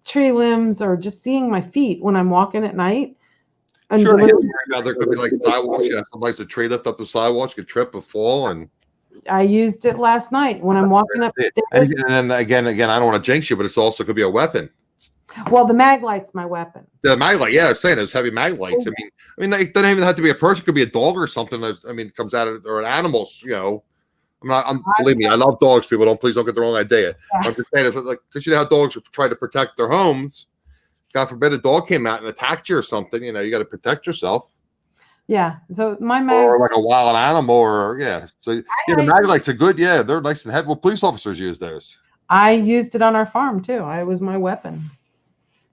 tree limbs or just seeing my feet when I'm walking at night. And Sure. delivering. There could be like sidewalks. You know, somebody's a tree lift up the sidewalks, could trip or fall, and I used it last night when I'm walking upstairs. and again, I don't want to jinx you, but it's also could be a weapon. Well, the mag light's my weapon. The mag light, yeah, I'm saying those heavy mag lights. Oh, They don't even have to be a person; it could be a dog or something. That, comes out of or an animal. You know, believe me, I love dogs. People, please don't get the wrong idea. Yeah. I'm just saying, it's like because you know how dogs try to protect their homes. God forbid a dog came out and attacked you or something. You know, you got to protect yourself. Yeah. So my mag, or like a wild animal, or So yeah, the mag lights are good. Yeah, they're nice and heavy. Well, police officers use those. I used it on our farm too. It was my weapon.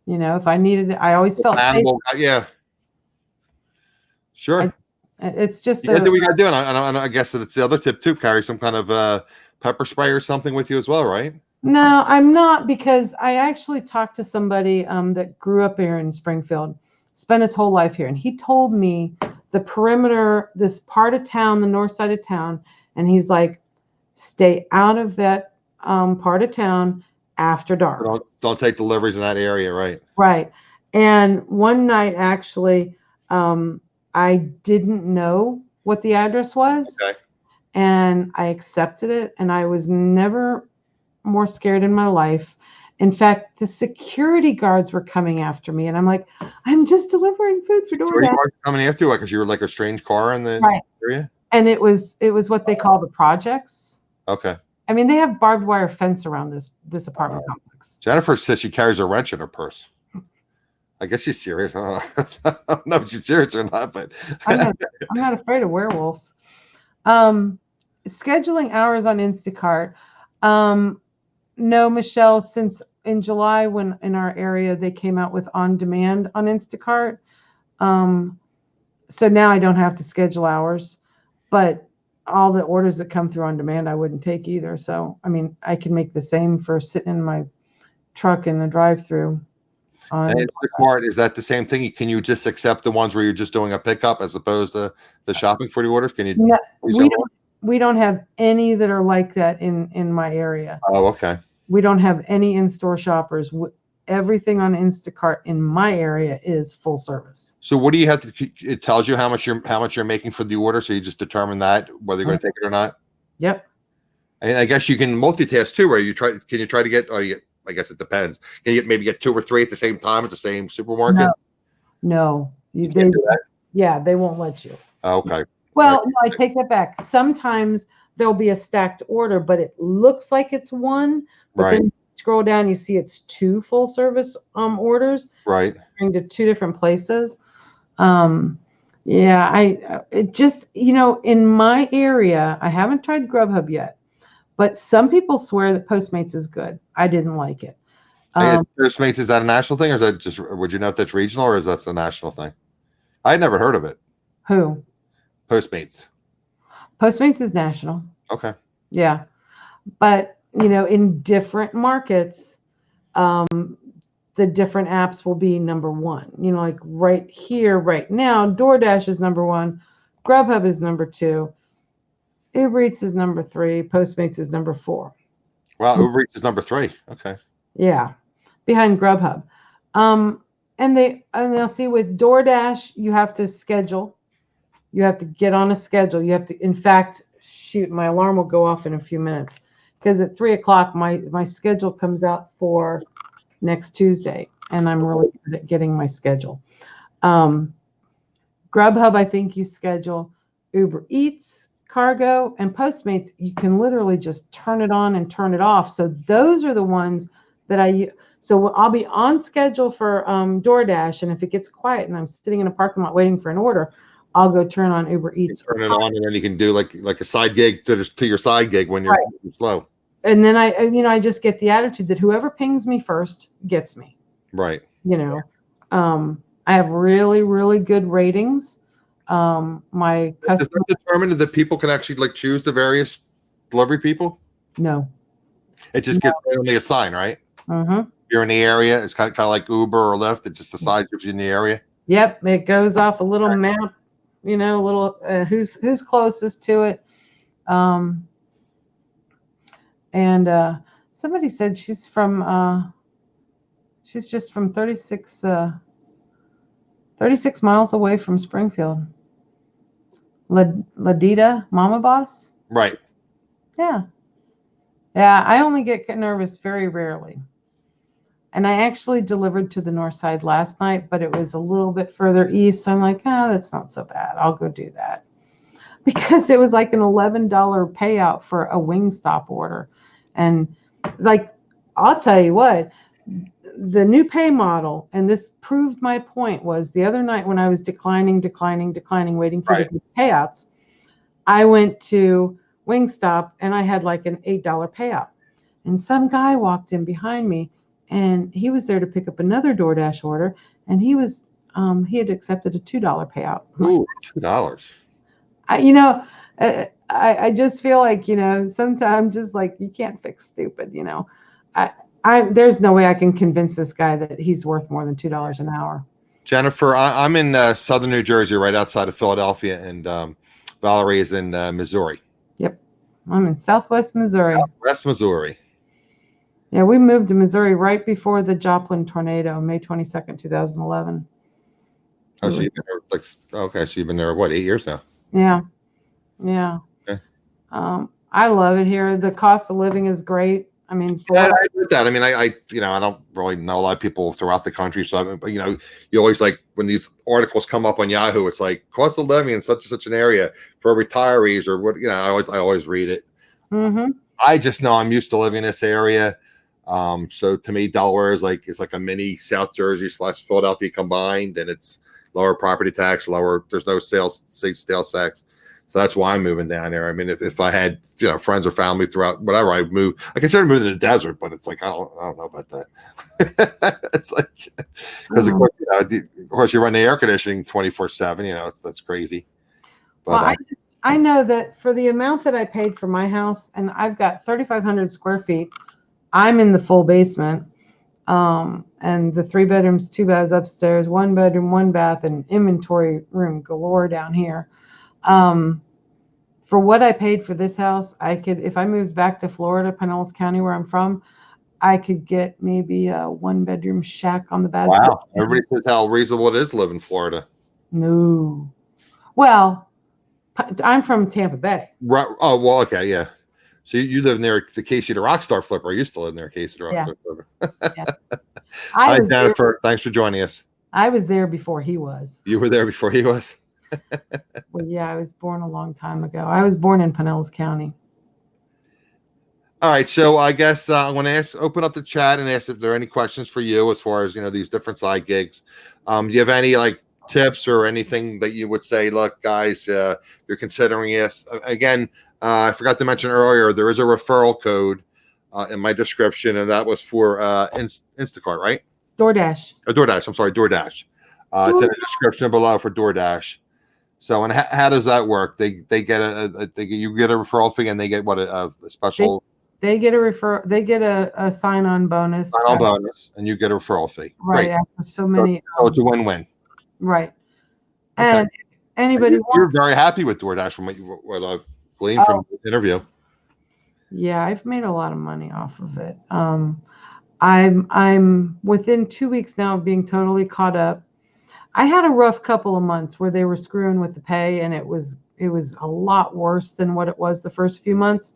You know, if I needed it, I always felt animal. Yeah. Sure. It's just you do what you got to do, and I guess that it's the other tip too. Carry some kind of pepper spray or something with you as well, right? No, I'm not, because I actually talked to somebody that grew up here in Springfield, spent his whole life here, and he told me the perimeter, this part of town, the north side of town, and he's like, stay out of that part of town after dark. Don't take deliveries in that area, right? Right. And one night, actually, I didn't know what the address was, okay. and I accepted it, and I was never more scared in my life. In fact, the security guards were coming after me, and I'm like, I'm just delivering food for DoorDash. Coming after you because you were like a strange car in the area, and it was what they call the projects. Okay. They have barbed wire fence around this apartment complex. Jennifer says she carries a wrench in her purse. I guess she's serious. I don't know if she's serious or not, but I'm not afraid of werewolves. Scheduling hours on Instacart. No, Michelle, since in July, when in our area they came out with on demand on Instacart. So now I don't have to schedule hours, but all the orders that come through on demand I wouldn't take either. So I can make the same for sitting in my truck in the drive-through. Instacart, is that the same thing? Can you just accept the ones where you're just doing a pickup as opposed to the shopping for the orders? Can you? No, we don't have any that are like that in my area. Oh, okay. We don't have any in-store shoppers. Everything on Instacart in my area is full service. So what do you have to? It tells you how much you're making for the order, so you just determine that whether you're going to take it or not. Yep. And I guess you can multitask too, where can you try to get? I guess it depends. Can you maybe get 2 or 3 at the same time at the same supermarket? No. You can't do that? Yeah, they won't let you. Okay. Well, no, I take that back. Sometimes there'll be a stacked order, but it looks like it's one. But then you scroll down, you see it's 2 full service orders. Right. Going to 2 different places. It just, in my area, I haven't tried Grubhub yet, but some people swear that Postmates is good. I didn't like it. Postmates, is that a national thing, or is that just, would you know if that's regional or is that a national thing? I had never heard of it. Who? Postmates. Postmates is national. Okay. Yeah. But, in different markets, the different apps will be number 1. Like right here, right now, DoorDash is number 1. Grubhub is number 2. Uber Eats is number 3. Postmates is number 4. Wow, Uber Eats is number 3. Okay. Yeah, behind Grubhub. And they'll see with DoorDash, you have to schedule. You have to get on a schedule. You have to, in fact, shoot, my alarm will go off in a few minutes because at 3:00 my schedule comes out for next Tuesday, and I'm really good at getting my schedule. Grubhub, I think you schedule. Uber Eats, Cargo, and Postmates, you can literally just turn it on and turn it off. So those are the ones that I use. So I'll be on schedule for DoorDash, and if it gets quiet and I'm sitting in a parking lot waiting for an order, I'll go turn on Uber Eats. Turn it on, and then you can do like a side gig to your side gig when you're slow. And then I just get the attitude that whoever pings me first gets me. Right. I have really, really good ratings. My customers. Is that determined that people can actually choose the various delivery people? No. It just gets randomly assigned, right? Mm-hmm. You're in the area. It's kind of like Uber or Lyft. It just decides if you're in the area. Yep. It goes off a little map, who's closest to it. And somebody said she's from She's just from 36 miles away from Springfield. Ladita, Mama Boss? Right. Yeah. Yeah, I only get nervous very rarely. And I actually delivered to the north side last night, but it was a little bit further east. So I'm like, that's not so bad. I'll go do that. Because it was like an $11 payout for a Wingstop order. And like, I'll tell you what, the new pay model, and this proved my point, was the other night when I was declining, waiting for the payouts, I went to Wingstop and I had like an $8 payout. And some guy walked in behind me and he was there to pick up another DoorDash order. And he had accepted a $2 payout. Ooh, $2. I just feel like, sometimes just like you can't fix stupid, there's no way I can convince this guy that he's worth more than $2 an hour. Jennifer, I'm in southern New Jersey, right outside of Philadelphia, and Valarie is in Missouri. Yep. I'm in Southwest Missouri. West Missouri. Yeah, we moved to Missouri right before the Joplin tornado, May 22nd, 2011. Oh, so you've been there, so you've been there, what, 8 years now? Yeah. Yeah. Okay. I love it here. The cost of living is great. I mean, I agree with that. I mean, I don't really know a lot of people throughout the country. So, but you always like when these articles come up on Yahoo, it's like cost of living in such and such an area for retirees or what, I always read it. Mm-hmm. I just know I'm used to living in this area. So to me, Delaware is like a mini South Jersey / Philadelphia combined, and it's lower property tax, there's no sales tax. So that's why I'm moving down there. I mean, if I had friends or family throughout whatever, I'd move. I consider moving to the desert, but it's like I don't know about that. It's like because of course you run the air conditioning 24/7. That's crazy. But well, I know that for the amount that I paid for my house, and I've got 3,500 square feet. I'm in the full basement, and the 3 bedrooms, 2 baths upstairs, 1 bedroom, 1 bath, and inventory room galore down here. For what I paid for this house, I could, if I moved back to Florida, Pinellas County, where I'm from, I could get maybe a 1-bedroom shack on the bad side. Wow. Everybody says how reasonable it is to live in Florida. No. Well, I'm from Tampa Bay. Right. Oh, well, okay. Yeah. So you live near the Casey the Rockstar Flipper. I used to live near Casey the Rockstar Flipper. Yeah. Hi, Jennifer. Thanks for joining us. I was there before he was. You were there before he was? Well, yeah, I was born a long time ago. I was born in Pinellas County. All right, so I guess I want to open up the chat and ask if there are any questions for you as far as these different side gigs. Do you have any tips or anything that you would say? Look, guys, you're considering this again. I forgot to mention earlier there is a referral code in my description, and that was for Instacart, right? DoorDash. DoorDash. I'm sorry, DoorDash. It's in the description below for DoorDash. So, and how does that work? They get you get a referral fee, and they get what a special. They get a They get a sign-on bonus. Sign-on bonus, and you get a referral fee. Right. After so many. So it's a win-win. Right. Okay. And anybody you're very happy with DoorDash from what I've gleaned from the interview. Yeah, I've made a lot of money off of it. I'm within 2 weeks now of being totally caught up. I had a rough couple of months where they were screwing with the pay, and it was a lot worse than what it was the first few months.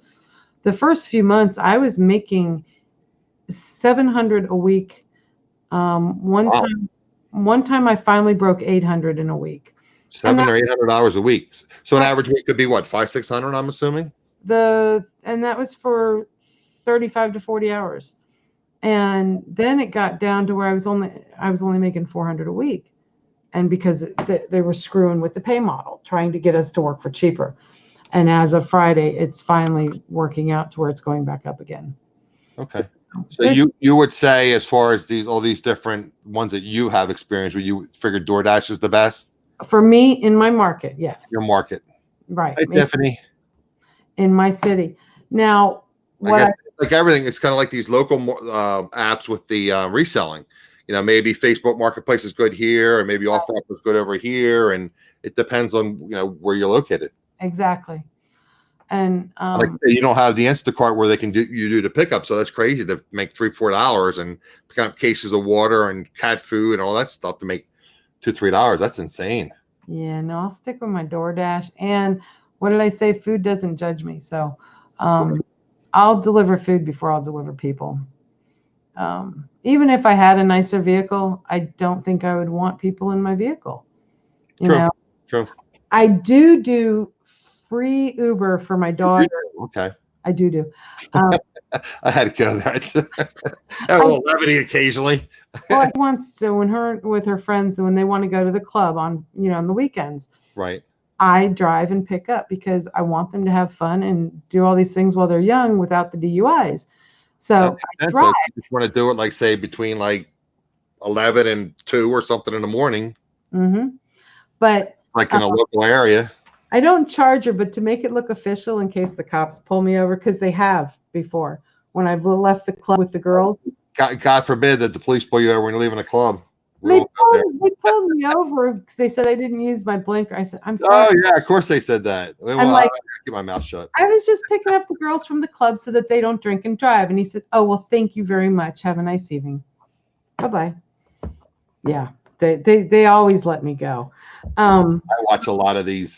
The first few months, I was making $700 a week. One time I finally broke $800 in a week. $700 or $800 a week. So an average week could be what, $500-600? I'm assuming. And that was for 35 to 40 hours, and then it got down to where I was only making $400 a week. And because they were screwing with the pay model, trying to get us to work for cheaper. And as of Friday, it's finally working out to where it's going back up again. Okay. So you would say, as far as all these different ones that you have experience with, you figured DoorDash is the best? For me, in my market, yes. Your market. Right. Hey, Tiffany. In my city. Now, like everything, it's kind of like these local apps with the reselling. Maybe Facebook Marketplace is good here, or maybe OfferUp is good over here, and it depends on where you're located. Exactly. And Like you don't have the Instacart where they can do the pickup, so that's crazy to make $3-4 and pick up cases of water and cat food and all that stuff to make $2-3. That's insane. Yeah, no, I'll stick with my DoorDash. And what did I say? Food doesn't judge me. So I'll deliver food before I'll deliver people. Even if I had a nicer vehicle, I don't think I would want people in my vehicle. You know? True. I do free Uber for my daughter. Okay. I do. I had to go there. Have a little levity occasionally. Well, I once, so with her friends, when they want to go to the club on the weekends, right? I drive and pick up because I want them to have fun and do all these things while they're young without the DUIs. So I drive. You just want to do it, like say between like 11 and 2 or something in the morning. Mm-hmm. But like in a local area. I don't charge her, but to make it look official in case the cops pull me over, because they have before when I've left the club with the girls. God forbid that the police pull you over when you're leaving a club. They pulled me over. They said I didn't use my blinker. I said, I'm sorry. Oh, yeah, of course they said that. Well, I'm like, keep my mouth shut. I was just picking up the girls from the club so that they don't drink and drive. And he said, oh, well, thank you very much. Have a nice evening. Bye-bye. Yeah, they always let me go. I watch a lot of these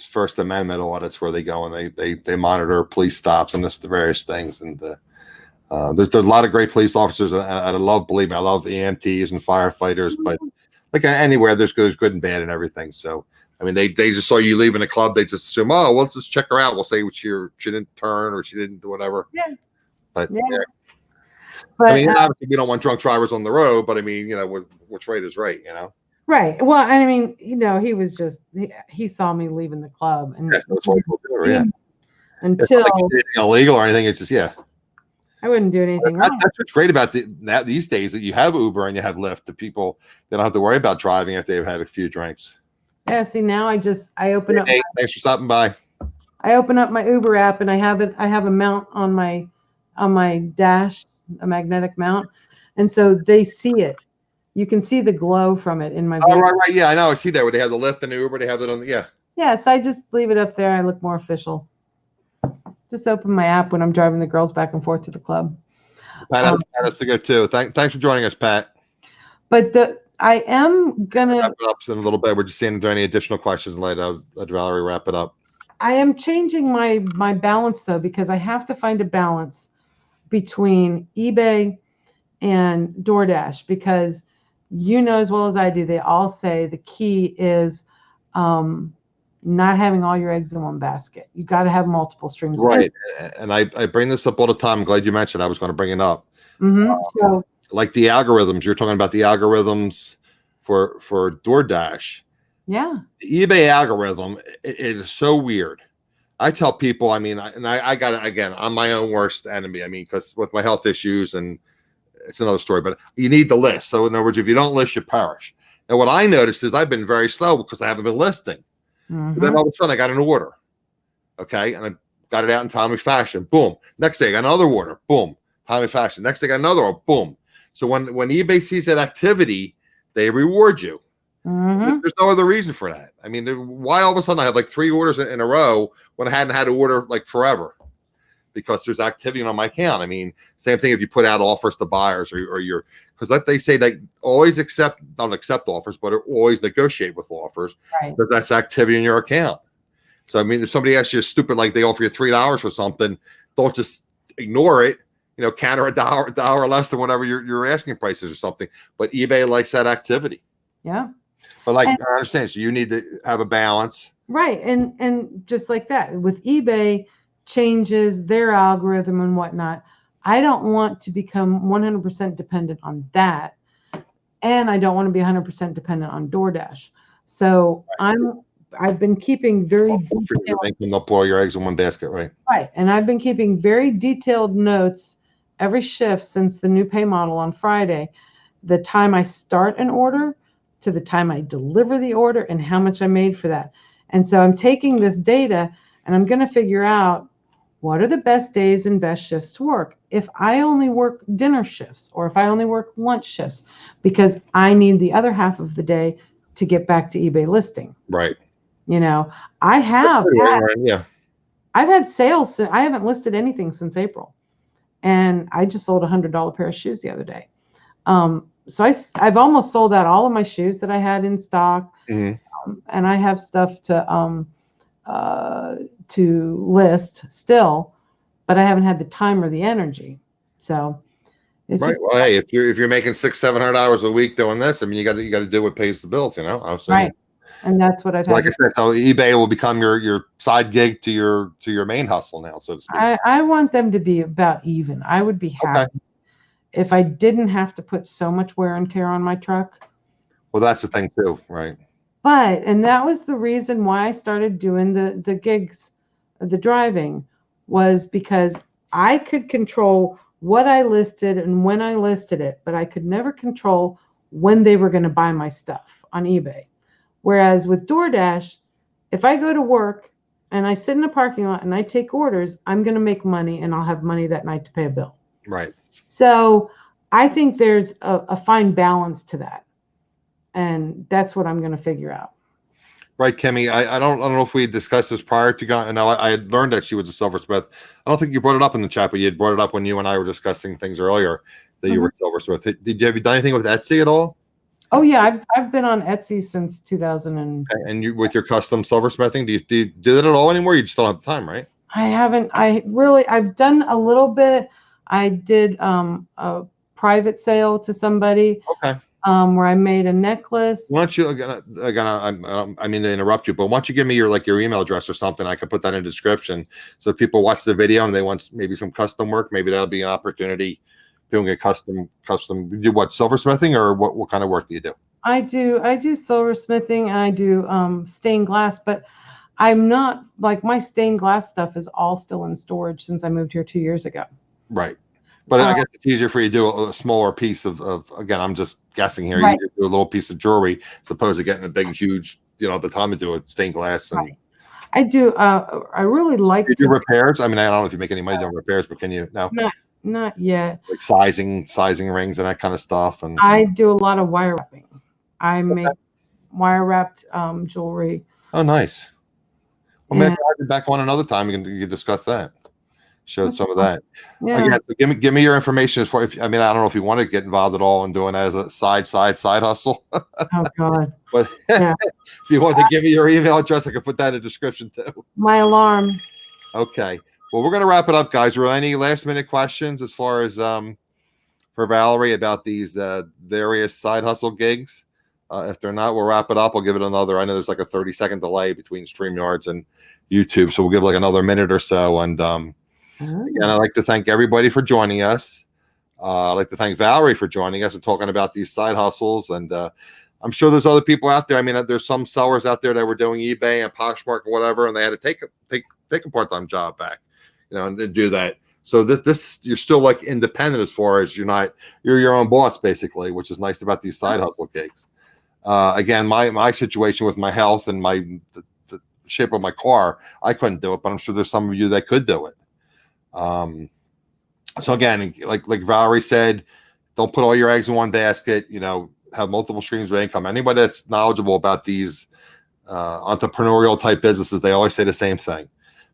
First Amendment audits where they go and they monitor police stops and the various things. And there's a lot of great police officers. I love EMTs and firefighters, but like anywhere there's good and bad and everything. So I mean, they just saw you leaving a club, they just assume, oh, we'll just check her out. We'll say she didn't turn or she didn't do whatever. Yeah. But yeah. But I mean, obviously we don't want drunk drivers on the road, but I mean, what's right is right, Right. Well, I mean, he was just he saw me leaving the club, and yes, that's what people do. Yeah. Until like anything illegal or anything, it's just I wouldn't do anything wrong. That's what's great about these days, that you have Uber and you have Lyft. The people, they don't have to worry about driving if they've had a few drinks. Yeah. See, now I open up. Hey, thanks for stopping by. I open up my Uber app and I have a mount on my dash, a magnetic mount, and so they see it. You can see the glow from it in my vehicle. Oh, right. Yeah, I know. I see that where they have the Lyft and the Uber. They have it on the Yeah, so I just leave it up there. I look more official. Just open my app when I'm driving the girls back and forth to the club. Pat has to go too. Thanks for joining us, Pat. But I am gonna wrap it up in a little bit. We're just seeing if there are any additional questions later. I'll let Valarie wrap it up. I am changing my balance though, because I have to find a balance between eBay and DoorDash, because as well as I do, they all say the key is not having all your eggs in one basket. You got to have multiple streams. Right. And I bring this up all the time. I'm glad you mentioned I was going to bring it up. Mm-hmm. So like the algorithms, you're talking about the algorithms for DoorDash. Yeah. The eBay algorithm, it is so weird. I tell people, I mean, I got it again. I'm my own worst enemy. I mean, because with my health issues, and it's another story, but you need the list. So in other words, if you don't list, you perish. And what I noticed is I've been very slow because I haven't been listing. Mm-hmm. Then all of a sudden I got an order. Okay. And I got it out in timely fashion. Boom. Next day I got another order. Boom. Timely fashion. Next day I got another order. Boom. So when eBay sees that activity, they reward you. Mm-hmm. There's no other reason for that. I mean, why all of a sudden I have like 3 orders in a row when I hadn't had to order like forever? Because there's activity on my account. I mean, same thing if you put out offers to buyers or you're, because they say they always don't accept offers, but always negotiate with offers. Right. Because that's activity in your account. So, I mean, if somebody asks you stupid, like they offer you $3 for something, don't just ignore it. Counter a dollar less than whatever your asking prices or something. But eBay likes that activity. Yeah. But I understand. So you need to have a balance. Right. And just like that with eBay changes their algorithm and whatnot. I don't want to become 100% dependent on that. And I don't want to be 100% dependent on DoorDash. So I've been keeping very detailed. They'll pour your eggs in one basket, right? Right. And I've been keeping very detailed notes every shift since the new pay model on Friday, the time I start an order to the time I deliver the order and how much I made for that. And so I'm taking this data and I'm going to figure out what are the best days and best shifts to work. If I only work dinner shifts or if I only work lunch shifts, because I need the other half of the day to get back to eBay listing. Right. I have had, I've had sales. I haven't listed anything since April, and I just sold a $100 pair of shoes the other day. So I've almost sold out all of my shoes that I had in stock, and I have stuff to list still, but I haven't had the time or the energy. So it's Right. just, Well, hey, if you're making $600-700 a week doing this, I mean, you got to do what pays the bills. You know, I was saying. right. And that's what I've So had. like I said, so eBay will become your side gig to your main hustle now, so to speak. I want them to be about even. I would be happy if I didn't have to put so much wear and tear on my truck. Well, that's the thing too, right? And that was the reason why I started doing the gigs, the driving, was because I could control what I listed and when I listed it, but I could never control when they were going to buy my stuff on eBay. Whereas with DoorDash, if I go to work and I sit in a parking lot and I take orders, I'm going to make money and I'll have money that night to pay a bill. Right. So I think there's a fine balance to that. And that's what I'm going to figure out. Right, Kimmy. I don't know if we discussed this prior to going. Now I had learned that she was a silversmith. I don't think you brought it up in the chat, but you had brought it up when you and I were discussing things earlier that you were a silversmith. Have you done anything with Etsy at all? Oh yeah, I've been on Etsy since 2000 and you with your custom silversmithing. Do you do that at all anymore? You just don't have the time, right? I haven't. I've done a little bit. I did a private sale to somebody. Okay. Where I made a necklace. Why don't you I mean to interrupt you, but why don't you give me your email address or something? I can put that in the description so if people watch the video and they want maybe some custom work. Maybe that'll be an opportunity. People get custom. You do what, silversmithing, or what kind of work do you do? I do silversmithing and I do stained glass, but I'm not, like, my stained glass stuff is all still in storage since I moved here 2 years ago. Right. But I guess it's easier for you to do a smaller piece of again, I'm just guessing here. Right. You do a little piece of jewelry, as opposed to getting a big, huge, at the time to do a stained glass. And right. I do. I really like to do repairs. I mean, I don't know if you make any money doing repairs, but can you now? Not yet. Like sizing rings and that kind of stuff. And I do a lot of wire wrapping. I make wire wrapped jewelry. Oh, nice. Well, maybe I'll be back on another time. You can discuss that. Show some of that. Yeah. Again, so give me your information as far. I don't know if you want to get involved at all in doing that as a side hustle. Oh God. But if you want to give me your email address, I can put that in the description too. My alarm. Okay. Well, we're going to wrap it up, guys. Were there any last minute questions as far as for Valarie about these various side hustle gigs? If they're not, we'll wrap it up. I'll give it another. I know there's like a 30-second delay between StreamYards and YouTube, so we'll give like another minute or so. And again, I'd like to thank everybody for joining us. I'd like to thank Valarie for joining us and talking about these side hustles. And I'm sure there's other people out there. I mean, there's some sellers out there that were doing eBay and Poshmark or whatever, and they had to take a part-time job back, and do that. So this you're still like independent as far as you're your own boss basically, which is nice about these side hustle gigs. Again, my situation with my health and the shape of my car, I couldn't do it, but I'm sure there's some of you that could do it. So again, like Valarie said, don't put all your eggs in one basket. Have multiple streams of income. Anybody that's knowledgeable about these entrepreneurial type businesses, they always say the same thing.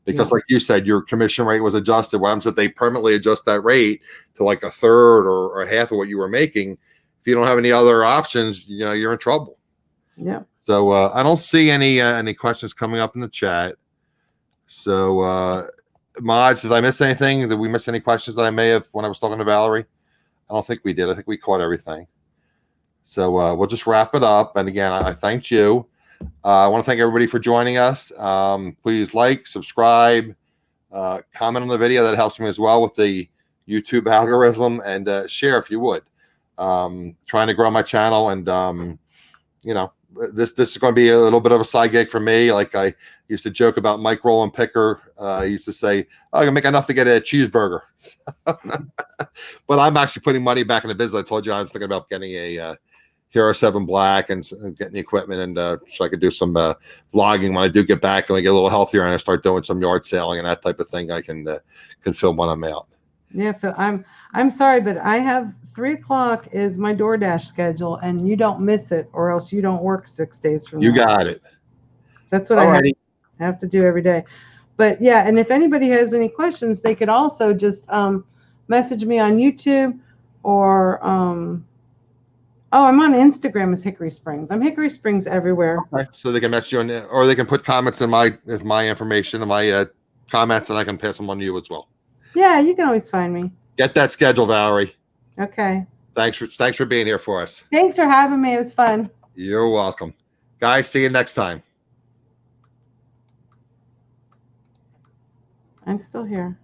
Because like you said, your commission rate was adjusted. What happens if they permanently adjust that rate to like a third or half of what you were making? If you don't have any other options, you're in trouble. Yeah. So I don't see any questions coming up in the chat. So Mods, did I miss anything? Did we miss any questions that I may have when I was talking to Valarie? I don't think we did. I think we caught everything. So we'll just wrap it up. And again, I thanked you. I want to thank everybody for joining us. Please like, subscribe, comment on the video. That helps me as well with the YouTube algorithm, and share if you would. Trying to grow my channel, and this is going to be a little bit of a side gig for me. Like I used to joke about Mike Roland Picker. I used to say, I can make enough to get a cheeseburger. But I'm actually putting money back in the business. I told you I was thinking about getting a Hero 7 Black and getting the equipment, and so I could do some vlogging when I do get back and I get a little healthier and I start doing some yard selling and that type of thing. I can film when I'm out. Yeah, Phil, I'm sorry, but I have 3 o'clock is my DoorDash schedule, and you don't miss it, or else you don't work 6 days from now. You got it. That's what I have to do every day. But yeah, and if anybody has any questions, they could also just message me on YouTube or I'm on Instagram as Hickory Springs. I'm Hickory Springs everywhere. Okay. So they can message you or they can put comments in my information in my comments, and I can pass them on to you as well. Yeah, you can always find me. Get that scheduled, Valerie. Okay. Thanks for being here for us. Thanks for having me. It was fun. You're welcome. Guys, see you next time. I'm still here.